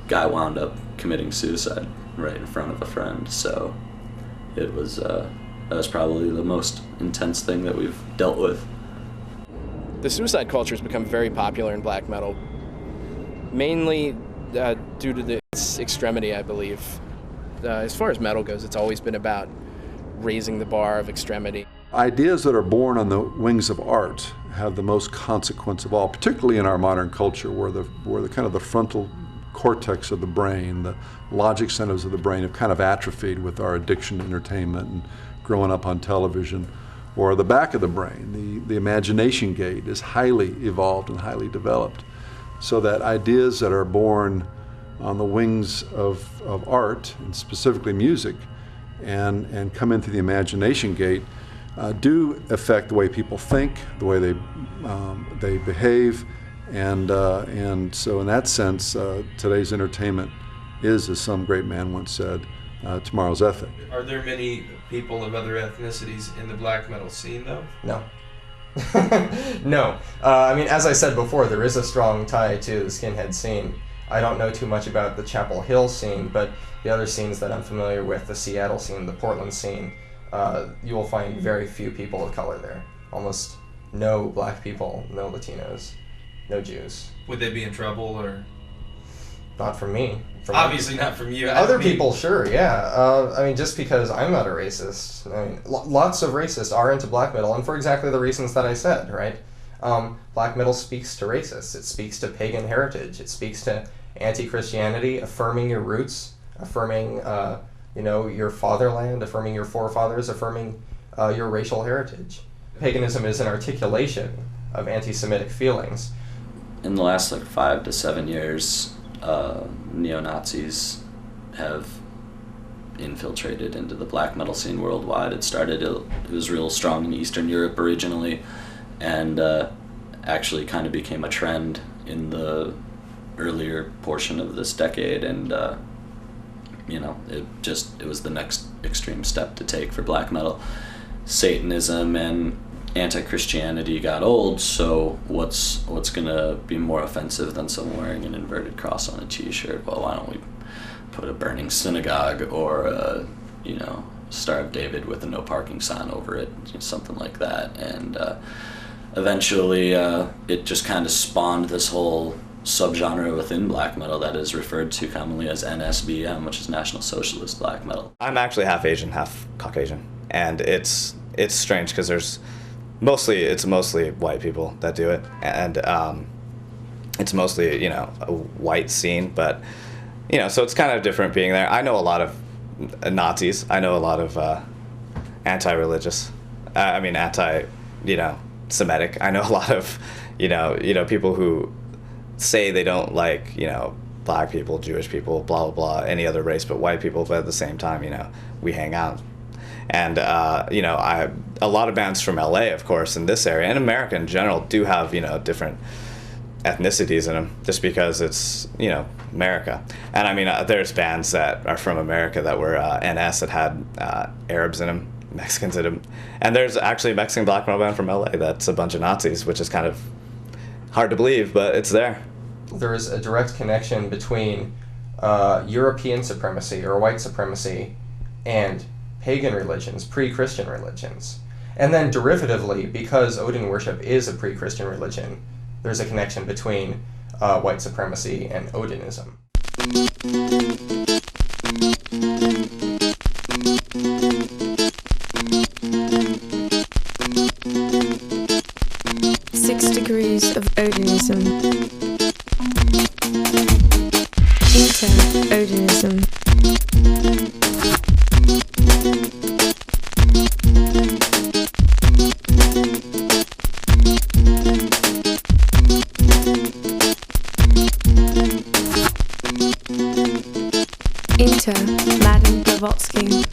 guy wound up committing suicide right in front of a friend. So it was that was probably the most intense thing that we've dealt with. The suicide culture has become very popular in black metal, mainly due to its extremity, I believe. As far as metal goes, it's always been about raising the bar of extremity. Ideas that are born on the wings of art have the most consequence of all, particularly in our modern culture, where the kind of the frontal cortex of the brain, the logic centers of the brain have kind of atrophied with our addiction to entertainment and growing up on television. Or the back of the brain, the imagination gate is highly evolved and highly developed, so that ideas that are born on the wings of art, and specifically music, and come into the imagination gate, do affect the way people think, the way they behave, and so in that sense, today's entertainment is, as some great man once said, tomorrow's ethic. Are there many people of other ethnicities in the black metal scene, though? No. No. I mean, as I said before, there is a strong tie to the skinhead scene. I don't know too much about the Chapel Hill scene, but the other scenes that I'm familiar with, the Seattle scene, the Portland scene, you will find very few people of color there. Almost no black people, no Latinos, no Jews. Would they be in trouble, or? Not from me. Obviously not from you. Other people, sure, yeah. I mean, just because I'm not a racist. I mean, lots of racists are into black metal, and for exactly the reasons that I said, right? Black metal speaks to racists. It speaks to pagan heritage. It speaks to anti-Christianity, affirming your roots, affirming, your fatherland, affirming your forefathers, affirming your racial heritage. Paganism is an articulation of anti-Semitic feelings. In the last 5 to 7 years, neo-Nazis have infiltrated into the black metal scene worldwide. It was real strong in Eastern Europe originally, and actually kind of became a trend in the earlier portion of this decade, and it was the next extreme step to take for black metal. Satanism and anti-Christianity got old, so what's gonna be more offensive than someone wearing an inverted cross on a t-shirt? Well, why don't we put a burning synagogue or a Star of David with a no parking sign over it, something like that. And eventually it just kind of spawned this whole subgenre within black metal that is referred to commonly as NSBM, which is National Socialist Black Metal. I'm actually half Asian, half Caucasian, and it's strange because it's mostly white people that do it, and it's mostly a white scene, but so it's kind of different being there. I know a lot of Nazis. I know a lot of anti-religious. Semitic. I know a lot of people who say they don't like black people, Jewish people, blah blah blah, any other race but white people. But at the same time, we hang out. And a lot of bands from LA, of course, in this area, and America in general, do have different ethnicities in them, just because it's America. And I mean, there's bands that are from America that were NS that had Arabs in them, Mexicans in them, and there's actually a Mexican black metal band from LA that's a bunch of Nazis, which is kind of hard to believe, but it's there. There is a direct connection between European supremacy or white supremacy and pagan religions, pre-Christian religions. And then derivatively, because Odin worship is a pre-Christian religion, there's a connection between white supremacy and Odinism. 6 degrees of Odinism. Inter-Odinism. Blavatsky.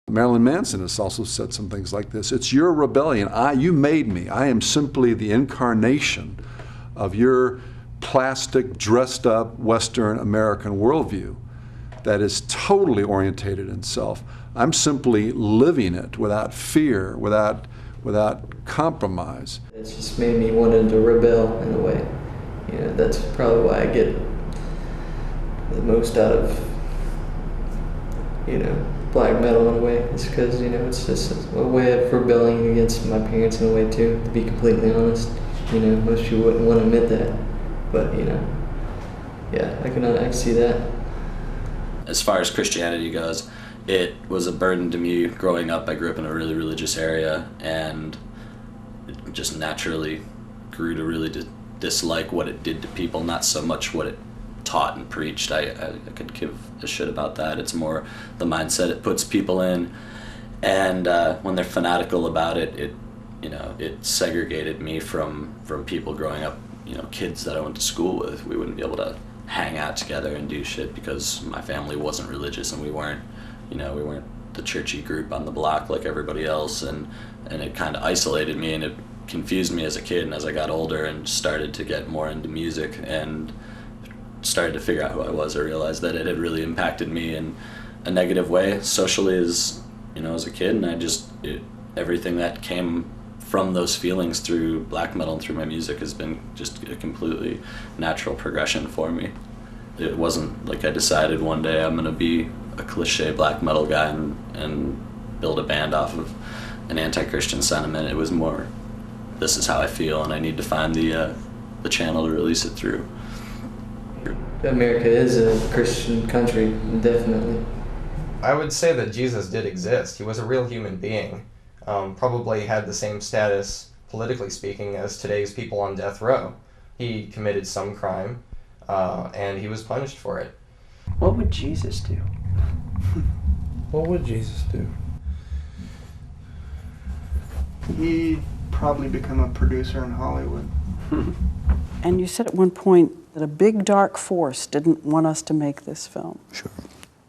Marilyn Manson has also said some things like this. It's your rebellion. You made me. I am simply the incarnation of your plastic, dressed up Western American worldview that is totally orientated in self. I'm simply living it without fear, without compromise. It's just made me wanting to rebel in a way. You know, that's probably why I get the most out of, you know, black metal in a way. It's because, you know, it's just a way of rebelling against my parents in a way too, to be completely honest. You know, most people wouldn't want to admit that, but, you know, yeah, I can see that. As far as Christianity goes, it was a burden to me growing up. I grew up in a really religious area, and it just naturally grew to really dislike what it did to people, not so much what it taught and preached. I could give a shit about that. It's more the mindset it puts people in, and when they're fanatical about it, it segregated me from people growing up. You know, kids that I went to school with, we wouldn't be able to hang out together and do shit because my family wasn't religious, and we weren't the churchy group on the block like everybody else, and it kind of isolated me, and it confused me as a kid. And as I got older and started to get more into music and started to figure out who I was, I realized that it had really impacted me in a negative way socially as a kid, and everything that came from those feelings through black metal and through my music has been just a completely natural progression for me. It wasn't like I decided one day I'm gonna be a cliche black metal guy and build a band off of an anti-Christian sentiment. It was more this is how I feel, and I need to find the channel to release it through. America is a Christian country, definitely. I would say that Jesus did exist. He was a real human being. Probably had the same status, politically speaking, as today's people on death row. He committed some crime, and he was punished for it. What would Jesus do? What would Jesus do? He'd probably become a producer in Hollywood. And you said at one point that a big dark force didn't want us to make this film. Sure.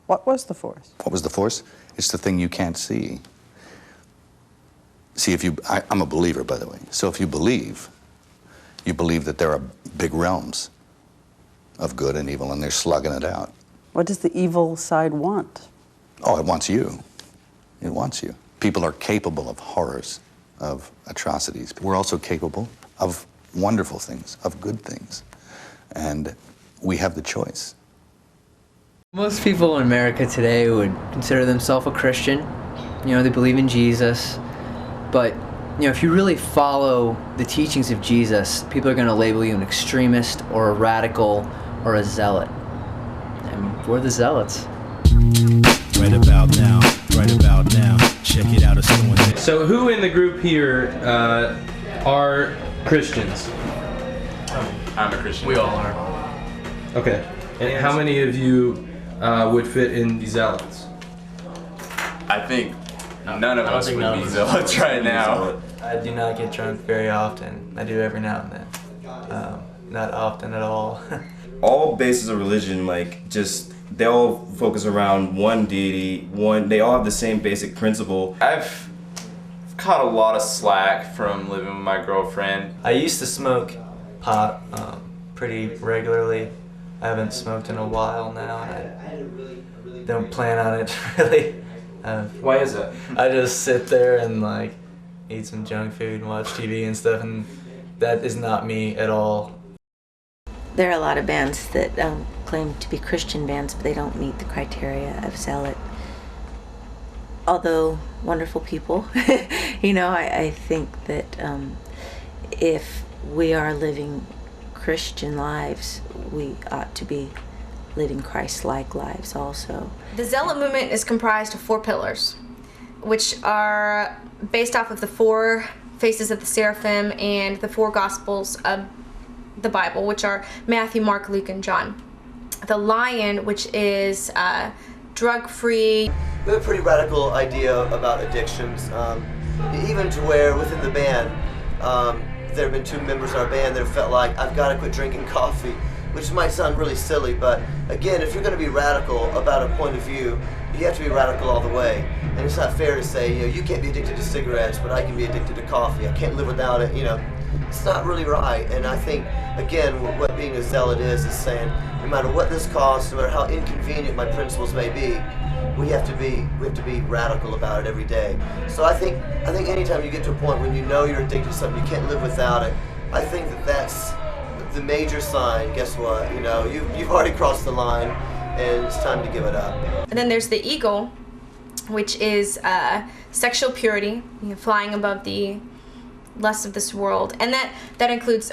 What was the force? What was the force? It's the thing you can't see. See, I'm a believer, by the way. So if you believe that there are big realms of good and evil, and they're slugging it out. What does the evil side want? Oh, it wants you. It wants you. People are capable of horrors, of atrocities. We're also capable of wonderful things, of good things. And we have the choice. Most people in America today would consider themselves a Christian. You know, they believe in Jesus. But, you know, if you really follow the teachings of Jesus, people are going to label you an extremist or a radical or a zealot. And we're the zealots. Right about now, check it out, it's going there. So who in the group here are Christians? I'm a Christian. We all are. Okay. And how many of you would fit in the zealots? I think none of us would be zealots right now. I do not get drunk very often. I do every now and then. Not often at all. All bases of religion, they all focus around one deity, they all have the same basic principle. I've caught a lot of slack from living with my girlfriend. I used to smoke pot pretty regularly. I haven't smoked in a while now, and I don't plan on it really. Why is that? I just sit there and eat some junk food and watch TV and stuff, and that is not me at all. There are a lot of bands that claim to be Christian bands, but they don't meet the criteria of zealot. Although wonderful people, I think that if we are living Christian lives, we ought to be living Christ-like lives also. The Zealot movement is comprised of 4 pillars, which are based off of the 4 faces of the seraphim and the 4 gospels of the Bible, which are Matthew, Mark, Luke, and John. The lion, which is drug-free. We have a pretty radical idea about addictions, even to where within the band, there have been 2 members of our band that have felt like, I've got to quit drinking coffee, which might sound really silly, but again, if you're going to be radical about a point of view, you have to be radical all the way. And it's not fair to say, you can't be addicted to cigarettes, but I can be addicted to coffee. I can't live without it, It's not really right. And I think, again, what being a zealot is saying, no matter what this costs, no matter how inconvenient my principles may be, we have to be radical about it every day. So I think anytime you get to a point when you know you're addicted to something, you can't live without it, I think that's the major sign. Guess what? You've already crossed the line, and it's time to give it up. And then there's the eagle, which is sexual purity, flying above the lust of this world, and that includes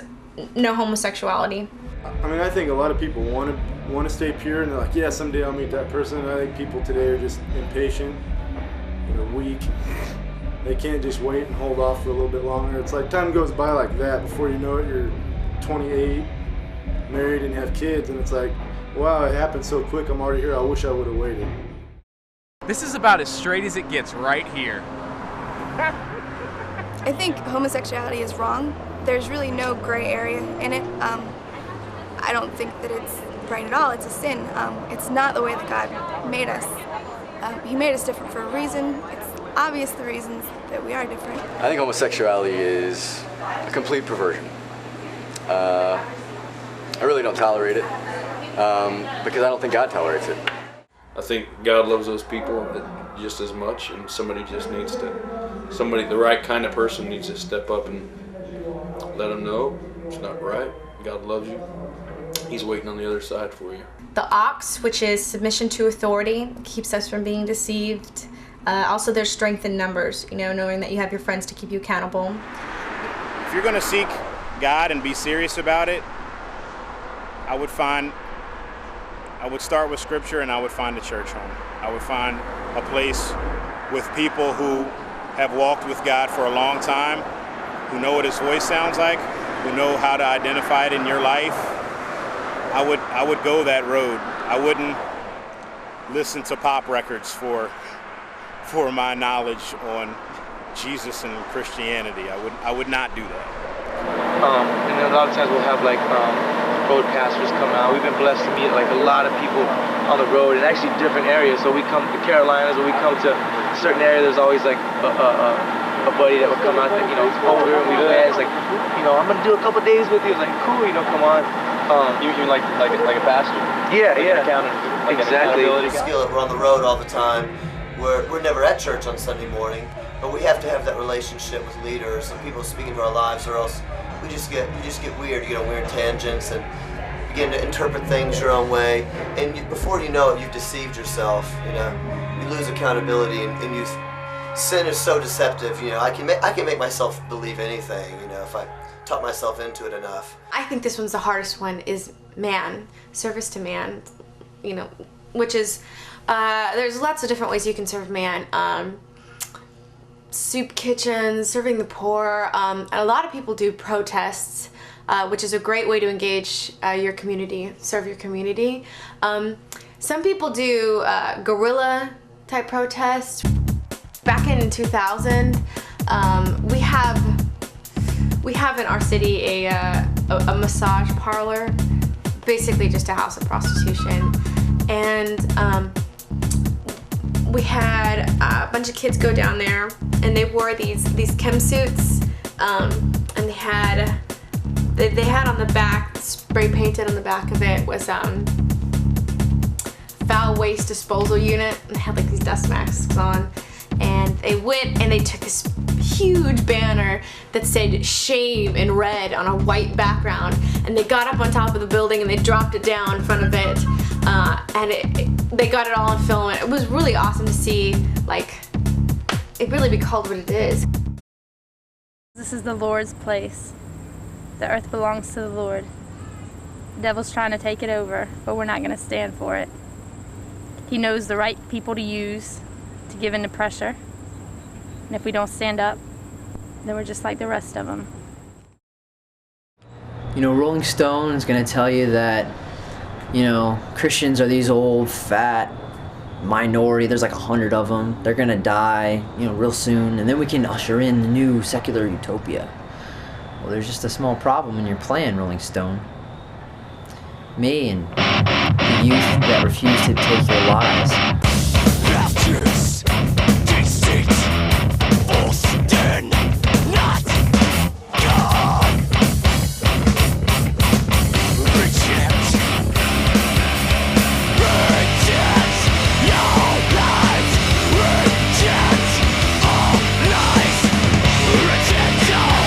no homosexuality. I think a lot of people want to stay pure, and they're like, yeah, someday I'll meet that person. And I think people today are just impatient, weak. They can't just wait and hold off for a little bit longer. It's like time goes by like that. Before you know it, you're 28, married, and have kids, and it's like, wow, it happened so quick. I'm already here. I wish I would have waited. This is about as straight as it gets right here. I think homosexuality is wrong. There's really no gray area in it. I don't think that it's right at all. It's a sin. It's not the way that God made us. He made us different for a reason. It's obvious the reasons that we are different. I think homosexuality is a complete perversion. I really don't tolerate it because I don't think God tolerates it. I think God loves those people just as much, and the right kind of person needs to step up and let them know it's not right. God loves you. He's waiting on the other side for you. The ox, which is submission to authority, keeps us from being deceived. Also, there's strength in numbers, knowing that you have your friends to keep you accountable. If you're going to seek God and be serious about it, I would start with Scripture, and I would find a church home. I would find a place with people who have walked with God for a long time, who know what His voice sounds like, who know how to identify it in your life. I would go that road. I wouldn't listen to pop records for my knowledge on Jesus and Christianity. I would not do that. And a lot of times we'll have like road pastors come out. We've been blessed to meet like a lot of people on the road, and actually different areas. So we come to the Carolinas, or we come to a certain area. There's always like a buddy that would come out that, you know, older, and we've met. It's like, you know, I'm gonna do a couple days with you. It's like, cool, you know, come on. You like a pastor? Yeah, yeah. Like exactly. We're on the road all the time. We're never at church on Sunday morning, but we have to have that relationship with leaders and people speaking to our lives, or else you just get weird. You get on weird tangents and begin to interpret things your own way, and before you know it, you've deceived yourself. You know, you lose accountability, and sin is so deceptive. You know, I can make myself believe anything. You know, if I taught myself into it enough. I think this one's the hardest one, is man, service to man, you know, which is, there's lots of different ways you can serve man. Soup kitchens, serving the poor, and a lot of people do protests, which is a great way to engage your community, serve your community. Some people do guerrilla type protests. Back in 2000, we have in our city a massage parlor, basically just a house of prostitution, and we had a bunch of kids go down there, and they wore these chem suits, and they had on the back, spray painted on the back of it was foul waste disposal unit, and they had like these dust masks on, and they went and they took this huge banner that said shame in red on a white background, and they got up on top of the building and they dropped it down in front of it, and they got it all on film. It was really awesome to see, like, it really be called what it is. This is the Lord's place. The earth belongs to the Lord. The devil's trying to take it over, but we're not going to stand for it. He knows the right people to use to give in to pressure. And if we don't stand up, then we're just like the rest of them. You know, Rolling Stone is going to tell you that, you know, Christians are these old, fat minority. There's like 100 of them. They're going to die, you know, real soon. And then we can usher in the new secular utopia. Well, there's just a small problem in your plan, Rolling Stone. Me and the youth that refuse to take your lives. Raptures, deceit, false then, not God. Reject your lies. Reject all lies. Reject all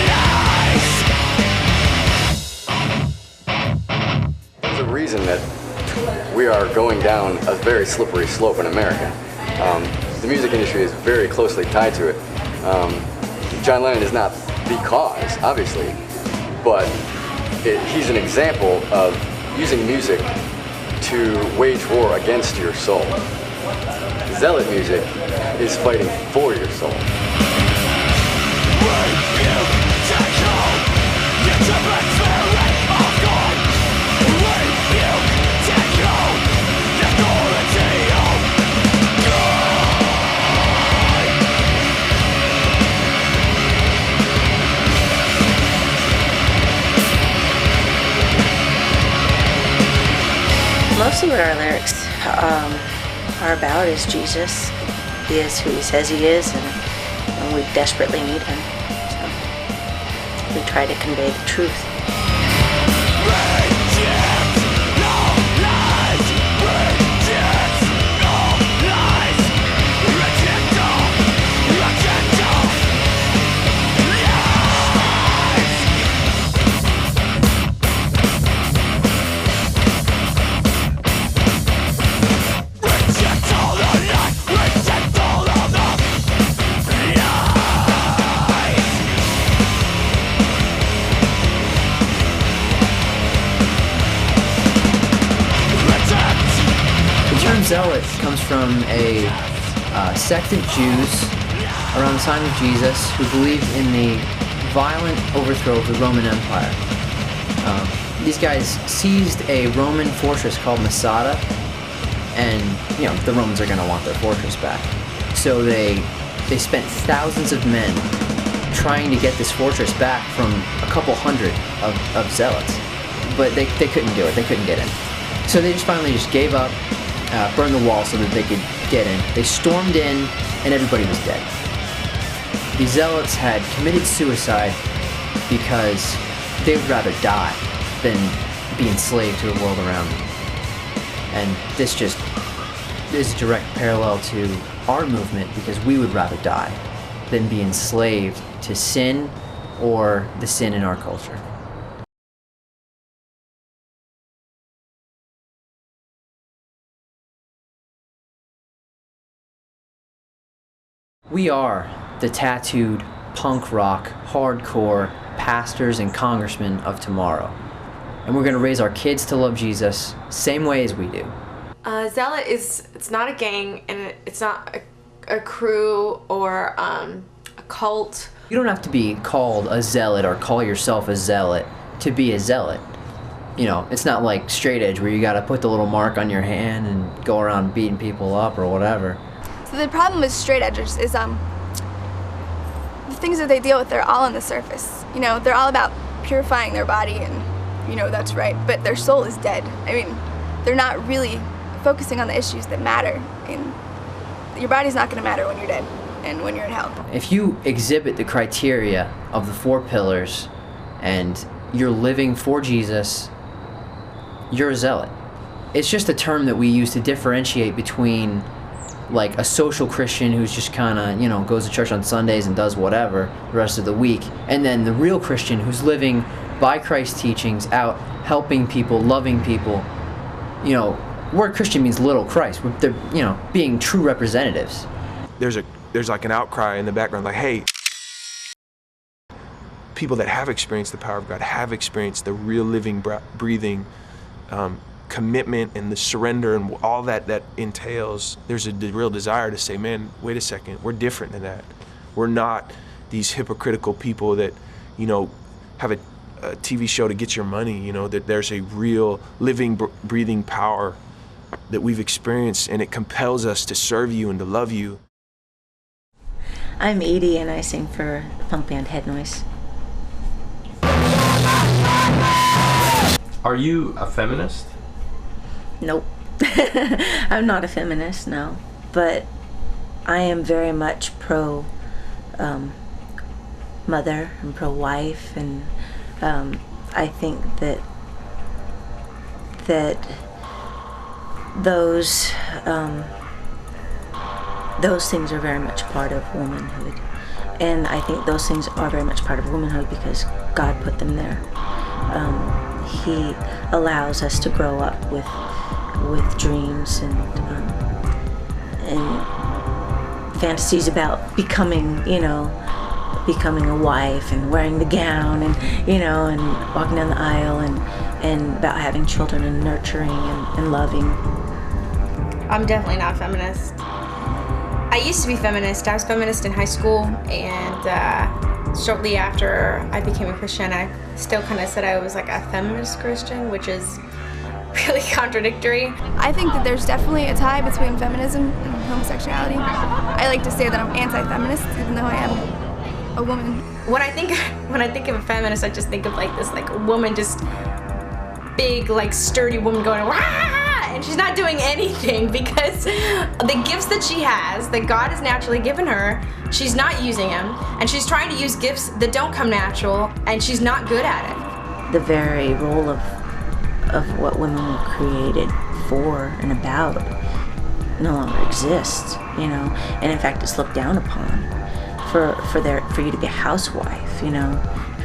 lies. There's a reason that we are going down a very slippery slope in America. The music industry is very closely tied to it. John Lennon is not the cause, obviously, but he's an example of using music to wage war against your soul. Zealot music is fighting for your soul. Mostly what our lyrics are about is Jesus. He is who he says he is, and we desperately need him. So we try to convey the truth. Reject all of them. from a sect of Jews around the time of Jesus who believed in the violent overthrow of the Roman Empire. These guys seized a Roman fortress called Masada, and the Romans are going to want their fortress back. So they spent thousands of men trying to get this fortress back from a couple hundred of zealots, but they couldn't do it. They couldn't get in. So they finally gave up, burned the wall so that they could get in. They stormed in, and everybody was dead. The zealots had committed suicide because they would rather die than be enslaved to the world around them. And this just is a direct parallel to our movement, because we would rather die than be enslaved to sin or the sin in our culture. We are the tattooed, punk rock, hardcore pastors and congressmen of tomorrow. And we're going to raise our kids to love Jesus same way as we do. Zealot it's not a gang, and it's not a crew or a cult. You don't have to be called a zealot or call yourself a zealot to be a zealot. It's not like Straightedge where you got to put the little mark on your hand and go around beating people up or whatever. So the problem with straight edgers is the things that they deal with, they're all on the surface. They're all about purifying their body, and that's right, but their soul is dead. I mean, they're not really focusing on the issues that matter, and your body's not going to matter when you're dead and when you're in hell. If you exhibit the criteria of the 4 pillars and you're living for Jesus, you're a zealot. It's just a term that we use to differentiate between like a social Christian who's just kind of, goes to church on Sundays and does whatever the rest of the week, and then the real Christian who's living by Christ's teachings, out helping people, loving people. Word Christian means little Christ. They're, being true representatives. There's like an outcry in the background, like, hey, people that have experienced the power of God, have experienced the real living, breathing commitment and the surrender and all that entails. There's a real desire to say, man, wait a second, we're different than that. We're not these hypocritical people that, have a TV show to get your money, that there's a real living, breathing power that we've experienced, and it compels us to serve you and to love you. I'm Edie, and I sing for the punk band Head Noise. Are you a feminist? Nope. I'm not a feminist, no. But I am very much pro mother and pro wife, and I think that those things are very much part of womanhood, and I think those things are very much part of womanhood because God put them there. He allows us to grow up with dreams and fantasies about becoming a wife and wearing the gown and and walking down the aisle and about having children and nurturing and loving. I'm definitely not a feminist. I used to be feminist. I was feminist in high school, and shortly after I became a Christian, I still kind of said I was like a feminist Christian, which is really contradictory. I think that there's definitely a tie between feminism and homosexuality. I like to say that I'm anti-feminist, even though I am a woman. When I think of a feminist, I just think of like this woman, just big, sturdy woman going, wah! And she's not doing anything because the gifts that she has, that God has naturally given her, she's not using them, and she's trying to use gifts that don't come natural, and she's not good at it. The very role of what women were created for and about no longer exists, and in fact it's looked down upon. For you to be a housewife, for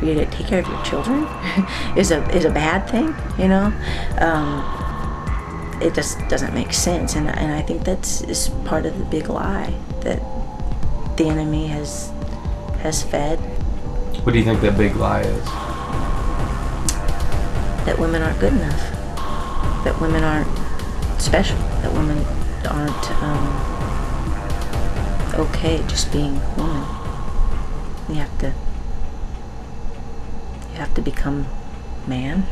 you to take care of your children is a bad thing, It just doesn't make sense, and I think is part of the big lie that the enemy has fed. What do you think that big lie is? That women aren't good enough, that women aren't special, that women aren't okay just being human. You have to become man.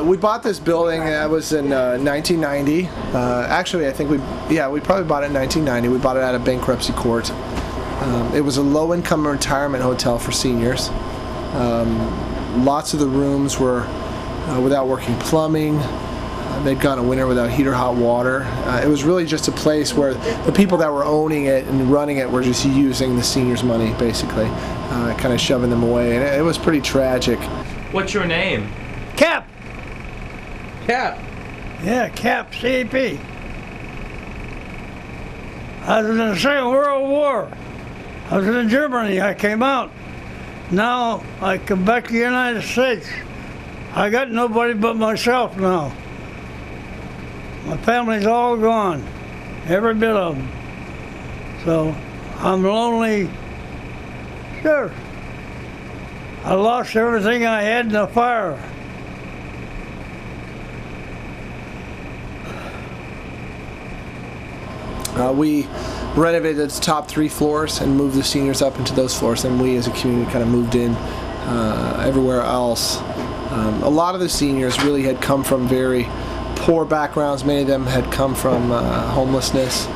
We bought this building. That was in 1990. Actually, I think we probably bought it in 1990. We bought it out of bankruptcy court. It was a low-income retirement hotel for seniors. Lots of the rooms were without working plumbing. They'd gone a winter without heat or hot water. It was really just a place where the people that were owning it and running it were just using the seniors' money, basically, kind of shoving them away. And it was pretty tragic. What's your name? Cap. Cap. Yeah, Cap, CAP. I was in the Second World War. I was in Germany. I came out. Now I come back to the United States. I got nobody but myself now. My family's all gone, every bit of them. So I'm lonely. Sure. I lost everything I had in the fire. We renovated the top 3 floors and moved the seniors up into those floors, and we as a community kind of moved in everywhere else. A lot of the seniors really had come from very poor backgrounds. Many of them had come from homelessness,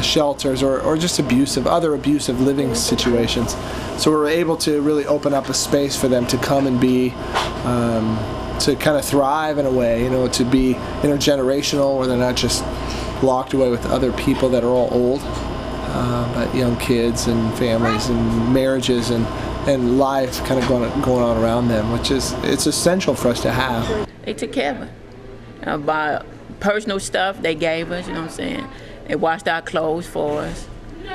shelters, or just other abusive living situations. So we were able to really open up a space for them to come and be, to kind of thrive in a way, to be intergenerational, where they're not just locked away with other people that are all old, but young kids and families and marriages and life kind of going on around them, which it's essential for us to have. They took care of us. By personal stuff they gave us, you know what I'm saying? They washed our clothes for us,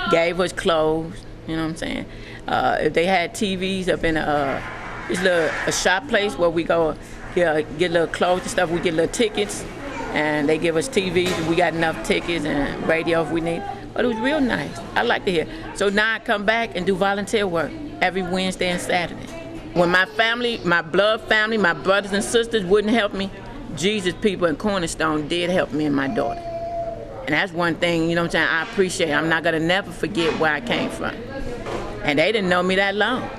gave us clothes, you know what I'm saying? If they had TVs up in a shop place where we go get little clothes and stuff, we get little tickets, and they give us TVs, and we got enough tickets and radio if we need. But it was real nice. I like to hear. So now I come back and do volunteer work every Wednesday and Saturday. When my family, my blood family, my brothers and sisters wouldn't help me, Jesus people in Cornerstone did help me and my daughter. And that's one thing, you know what I'm saying, I appreciate. I'm not gonna never forget where I came from. And they didn't know me that long.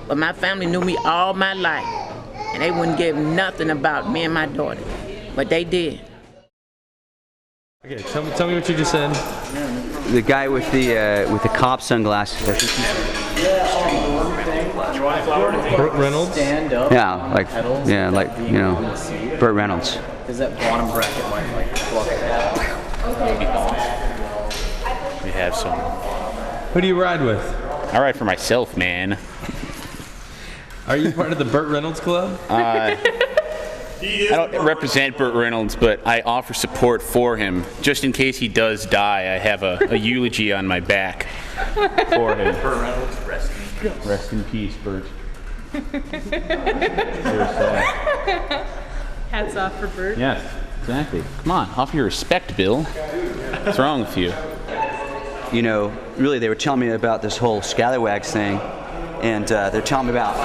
But my family knew me all my life. And they wouldn't give nothing about me and my daughter. But they did. Okay, tell me what you just said. The guy with the cop sunglasses. Burt Reynolds? Yeah, like Burt Reynolds. Because that bottom bracket might block it out. We have some. Who do you ride with? I ride for myself, man. Are you part of the Burt Reynolds Club? I don't represent Burt Reynolds, but I offer support for him. Just in case he does die, I have a eulogy on my back for him. Burt Reynolds, rest in peace, Burt. Hats off for Burt. Yes, exactly. Come on, offer your respect, Bill. What's wrong with you? Really, they were telling me about this whole Scallywags thing, and they're telling me about,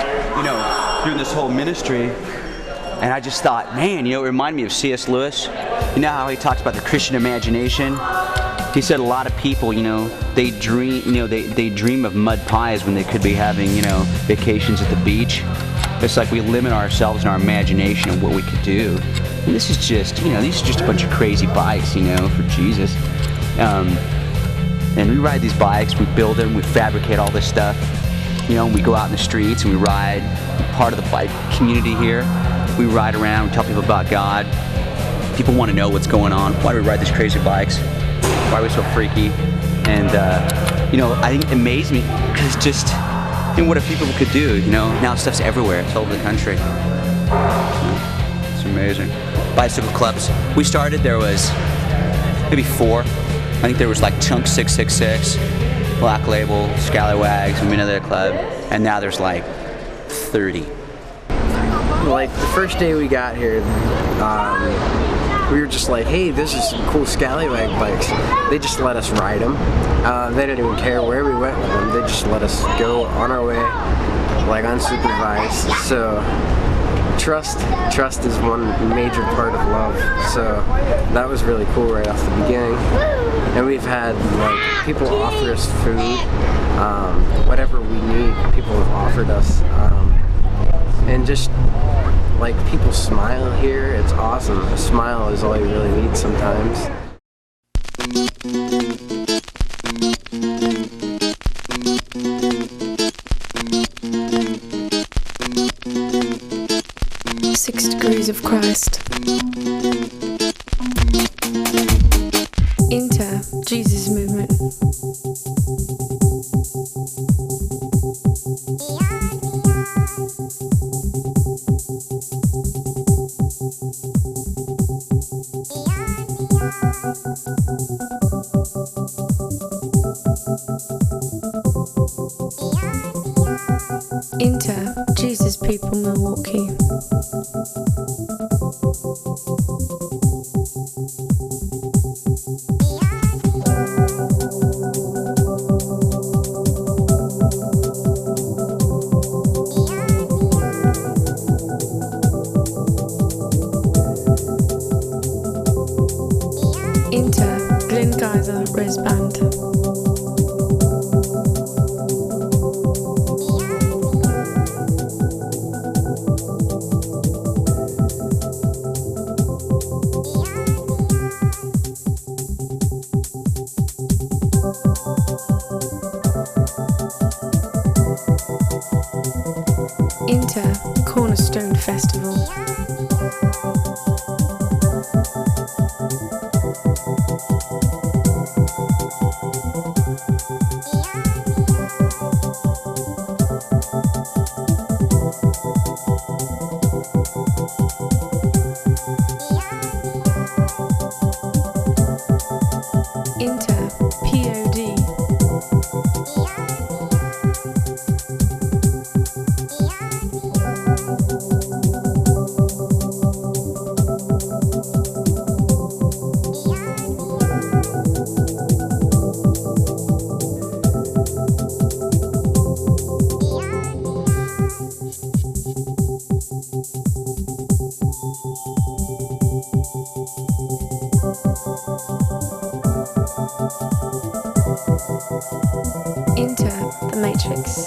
doing this whole ministry. And I just thought, man, it reminded me of C.S. Lewis. You know how he talks about the Christian imagination? He said a lot of people, they dream, they dream of mud pies when they could be having, vacations at the beach. It's like we limit ourselves and our imagination of what we could do. And this is just, these are just a bunch of crazy bikes, for Jesus. And we ride these bikes, we build them, we fabricate all this stuff. We go out in the streets and we ride. We're part of the bike community here. We ride around, we tell people about God. People want to know what's going on. Why do we ride these crazy bikes? Why are we so freaky? And, I think it amazed me because just, what a few people could do, Now stuff's everywhere. It's all over the country. It's amazing. Bicycle clubs. We started, there was maybe 4. I think there was like Chunk 666, Black Label, Scallywags, another club. And now there's like 30. Like the first day we got here, we were just like, hey, this is some cool Scallywag bikes. They just let us ride them. They didn't even care where we went with them. They just let us go on our way, like unsupervised. So Trust is one major part of love. So that was really cool right off the beginning. And we've had like people offer us food, whatever we need, people have offered us, and just like people smile here. It's awesome. A smile is all you really need sometimes. Six Degrees of Christ. Enter Jesus movement. Enter Jesus People Milwaukee. Enter Glenn Geyser Res Band. Enter Cornerstone Festival. Enter POD. Enter the Matrix.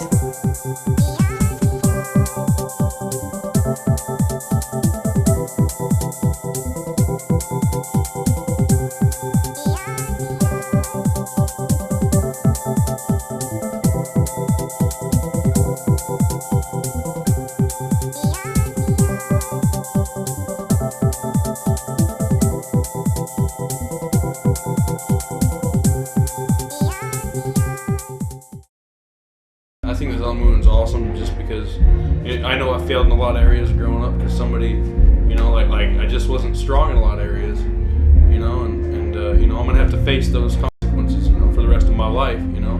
I think this movement is awesome just because I know I failed in a lot of areas growing up because somebody, you know, like I just wasn't strong in a lot of areas, you know, and you know, I'm gonna have to face those consequences, you know, for the rest of my life, you know,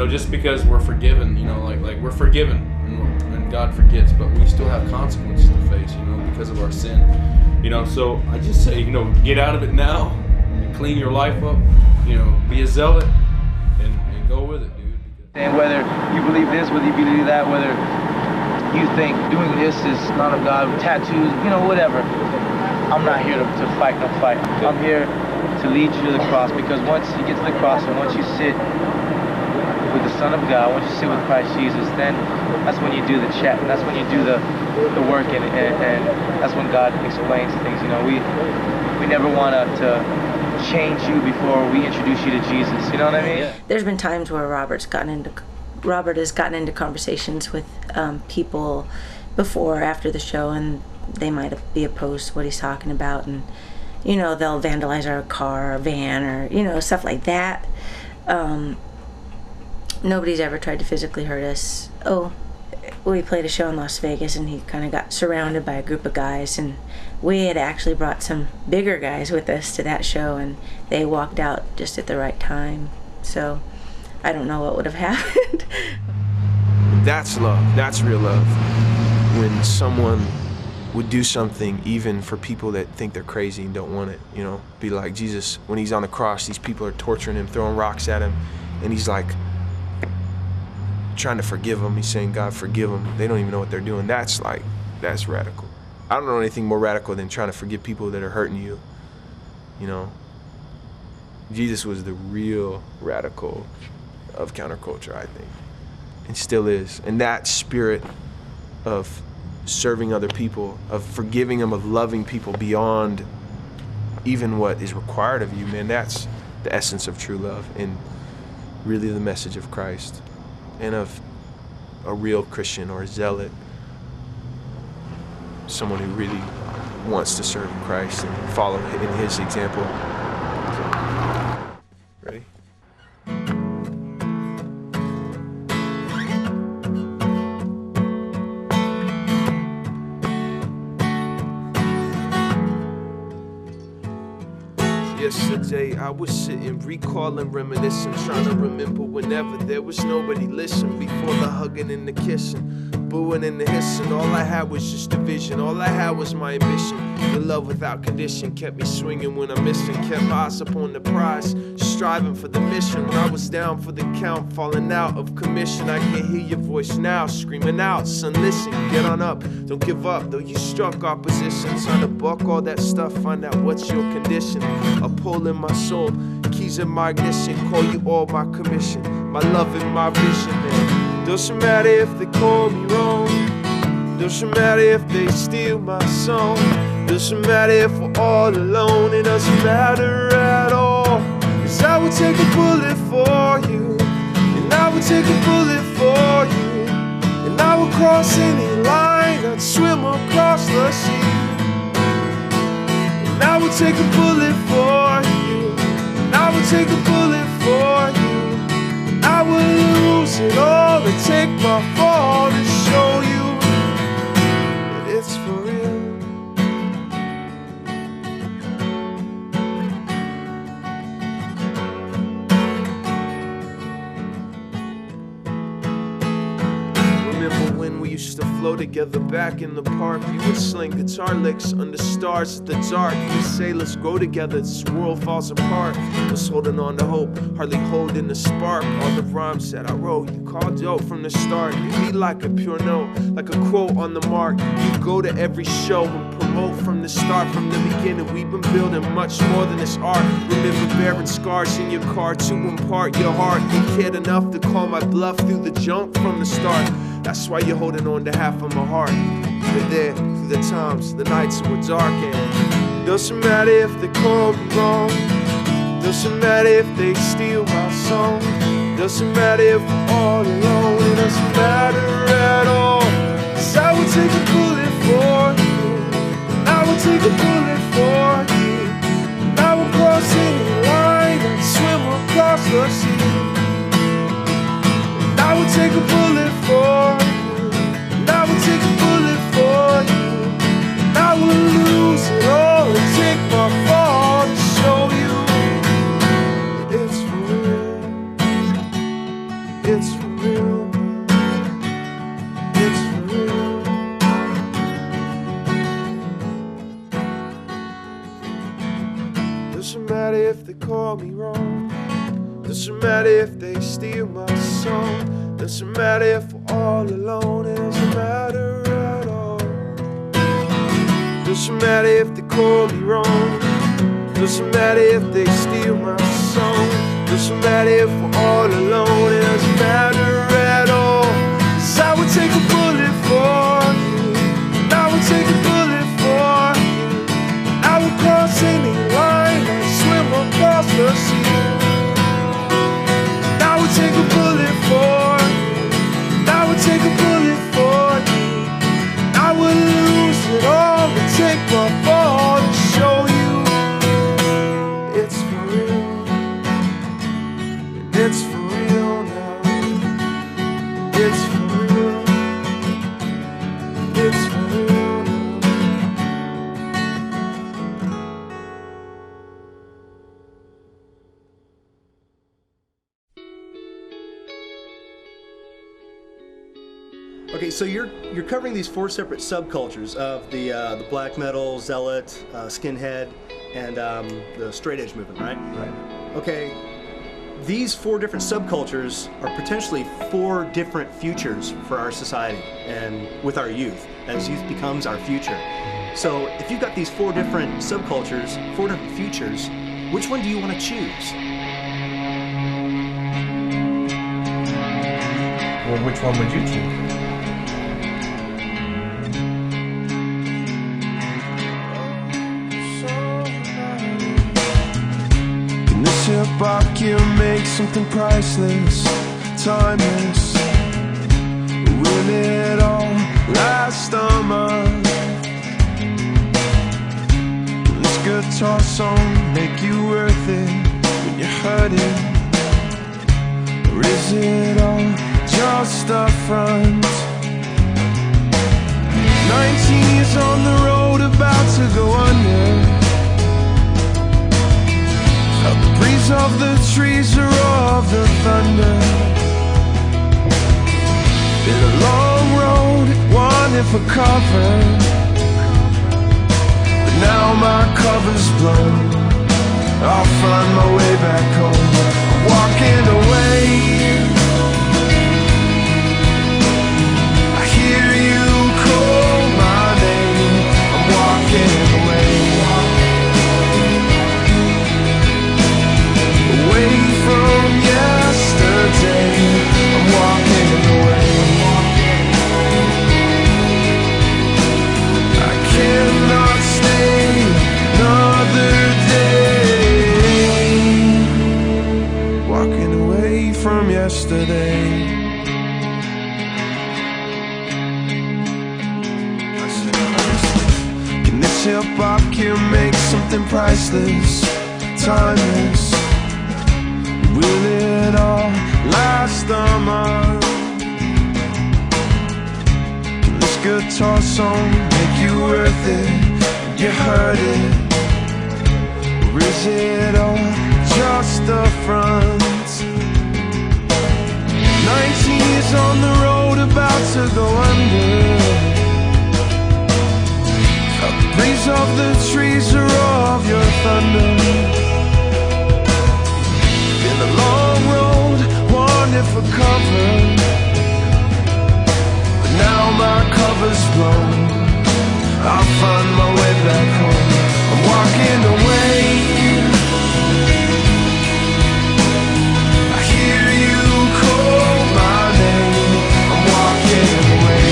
just because we're forgiven, you know, like we're forgiven and God forgets, but we still have consequences to face, you know, because of our sin, you know. So I just say, you know, get out of it now, clean your life up, you know, be a zealot. Go with it, dude. And whether you believe this, whether you believe that, whether you think doing this is not of God, tattoos, you know, whatever. I'm not here to fight no fight. I'm here to lead you to the cross, because once you get to the cross and once you sit with the Son of God, once you sit with Christ Jesus, then that's when you do the chat, and that's when you do the work, and that's when God explains things. You know, we never want to change you before we introduce you to Jesus. You know what I mean? Yeah. There's been times where Robert has gotten into conversations with people before or after the show, and they might be opposed to what he's talking about, and you know, they'll vandalize our car or van or, you know, stuff like that. Nobody's ever tried to physically hurt us. Oh, we played a show in Las Vegas and he kind of got surrounded by a group of guys, and we had actually brought some bigger guys with us to that show, and they walked out just at the right time. So I don't know what would have happened. That's love. That's real love. When someone would do something even for people that think they're crazy and don't want it, you know, be like Jesus. When he's on the cross, these people are torturing him, throwing rocks at him, and he's like trying to forgive them. He's saying, God, forgive them. They don't even know what they're doing. That's radical. I don't know anything more radical than trying to forgive people that are hurting you. You know, Jesus was the real radical of counterculture, I think, and still is. And that spirit of serving other people, of forgiving them, of loving people beyond even what is required of you, man, that's the essence of true love and really the message of Christ and of a real Christian or a zealot, someone who really wants to serve Christ and follow in his example. Ready? Yesterday I was sitting, recalling, reminiscing, trying to remember whenever there was nobody listening, before the hugging and the kissing, booing and the hissing. All I had was just a vision, all I had was my ambition. The love without condition kept me swinging when I'm missing, kept my eyes upon the prize, striving for the mission. When I was down for the count, falling out of commission, I can hear your voice now, screaming out, son, listen, get on up, don't give up, though you struck opposition, trying to buck all that stuff, find out what's your condition. A pull in my soul, keys in my ignition, call you all my commission, my love and my vision, man. Doesn't matter if they call me wrong, doesn't matter if they steal my song, doesn't matter if we're all alone, it doesn't matter at all. 'Cause I would take a bullet for you, and I would take a bullet for you, and I would cross any line, I'd swim across the sea. And I would take a bullet for you, and I would take a bullet for you, and I would lose it all and take my fall to show you that it's for real. Remember when we used to flow together back in the park? You would sling guitar licks under stars at the dark. You would say, let's grow together, this world falls apart. Was holding on to hope, hardly holding the spark. All the rhymes that I wrote, you called dope from the start. You be like a pure note, like a quote on the mark. You go to every show and promote from the start. From the beginning, we've been building much more than this art. Remember bearing scars in your car to impart your heart. You cared enough to call my bluff through the junk from the start. That's why you're holding on to half of my heart. You're there through the times, the nights were dark, and doesn't matter if they call me wrong, doesn't matter if they steal my song, doesn't matter if we're all alone, it doesn't matter at all. 'Cause I would take a bullet for you, and I would take a bullet for you, and I would cross any line and swim across the sea. And I would take a bullet for you, and I would take a bullet for you, and I would lose it all and take my fall to show you that it's for real. It's for real. It's for real. Doesn't matter if they call me wrong, doesn't matter if they steal my song, doesn't matter if we're all alone, it doesn't matter at all. Doesn't matter if they call me wrong, doesn't matter if they steal my song, doesn't matter if we're all alone, it doesn't matter at all. 'Cause I would take a bullet for you, and I would take a bullet for you, and I would cross any line and swim across the sea. And I would take a bullet for you, and I would take a bullet for you, and I would lose it all and take my fall to show you it's for real. And it's for real now. It's for real. It's for real now. Okay, so you're covering these 4 separate subcultures of the black metal, zealot, skinhead, and the straight edge movement, right? Right. Okay, these 4 different subcultures are potentially 4 different futures for our society and with our youth, as youth becomes our future. So if you've got these 4 different subcultures, 4 different futures, which one do you want to choose? Well, which one would you choose? In this hip-hop gear make something priceless, timeless. Will it all last a month? Will this guitar song make you worth it when you're hurting? Or is it all just a front? 19 years on the road, about to go under. Felt the breeze of the trees, the roar of the thunder. Been a long road, wanting for cover, but now my cover's blown. I'll find my way back home. I'm walking away. I hear you call my name. I'm walking away. Away from yesterday. I'm walking away. I cannot stay another day. Walking away from yesterday. Can this hip-hop gear make something priceless, timeless? Will it all last a month? Can this guitar song make you worth it? You heard it. Or is it all just a front? 19 years on the road, about to go under. Felt the breeze of the trees, the roar of your thunder. Been a long road, wanting for cover, but now my cover's blown. I'll find my way back home. I'm walking away. I hear you call my name. I'm walking away.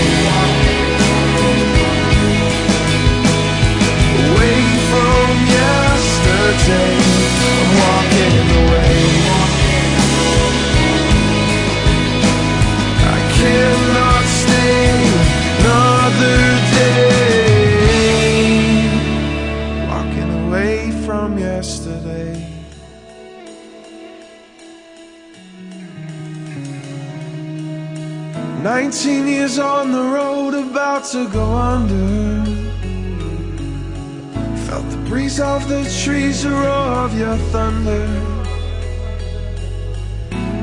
Away from yesterday. I'm walking away. I cannot stay another day. Walking away from yesterday. "19 years on the road, about to go under. Felt the breeze of the trees, the roar of your thunder.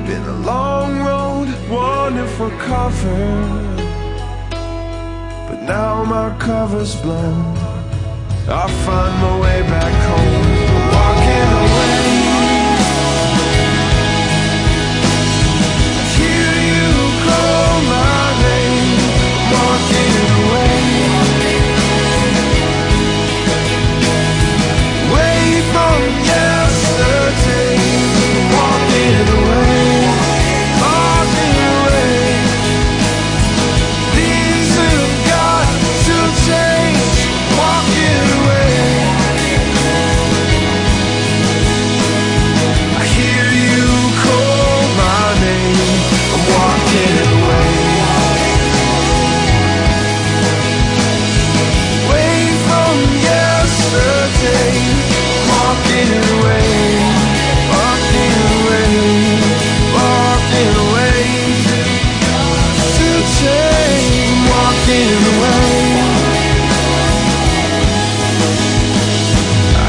Been a long road, wanting for cover, but now my cover's blown. I'll find my way back home. Walking away. Hear you call my name. Walking away. Away from yesterday. Walking away. Walking away. Things have got to change. Walking away. I hear you call my name. I'm walking away. Away from yesterday. Walking away. Walking away. Walking away. To change. Walking away.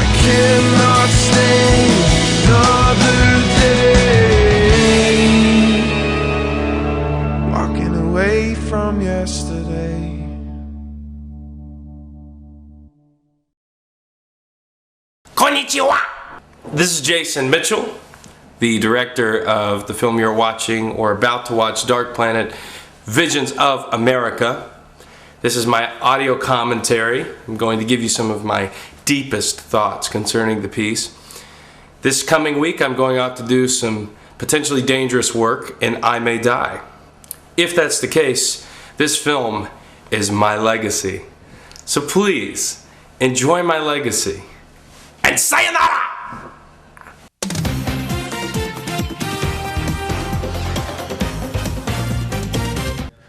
I cannot stay another day. Walking away from yesterday. Konnichiwa! This is Jason Mitchell. the director of the film you're watching or about to watch, Dark Planet, Visions of America. This is my audio commentary. I'm going to give you some of my deepest thoughts concerning the piece. This coming week, I'm going out to do some potentially dangerous work, and I may die. If that's the case, this film is my legacy. So please, enjoy my legacy. And sayonara!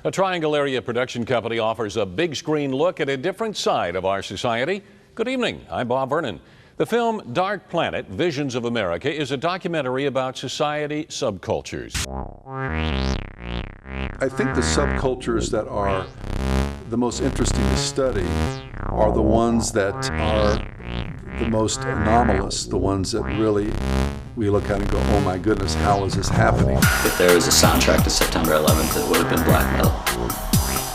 A Triangle Area production company offers a big screen look at a different side of our society. Good evening, I'm Bob Vernon. The film Dark Planet, Visions of America is a documentary about society subcultures. I think the subcultures that are the most interesting to study are the ones that are the most anomalous, the ones that really we look at and go, oh my goodness, how is this happening? If there was a soundtrack to September 11th, it would have been black metal.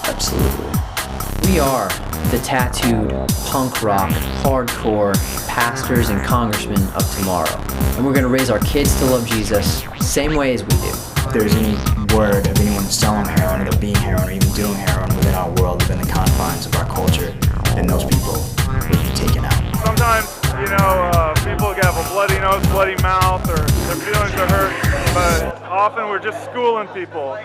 Absolutely. We are the tattooed, punk rock, hardcore pastors and congressmen of tomorrow. And we're going to raise our kids to love Jesus same way as we do. If there's any word of anyone selling heroin or being heroin or even doing heroin within our world, within the confines of our culture, then those people will be taken out. Sometimes, you know, people have a bloody nose, bloody mouth, or their feelings are hurt, but often we're just schooling people.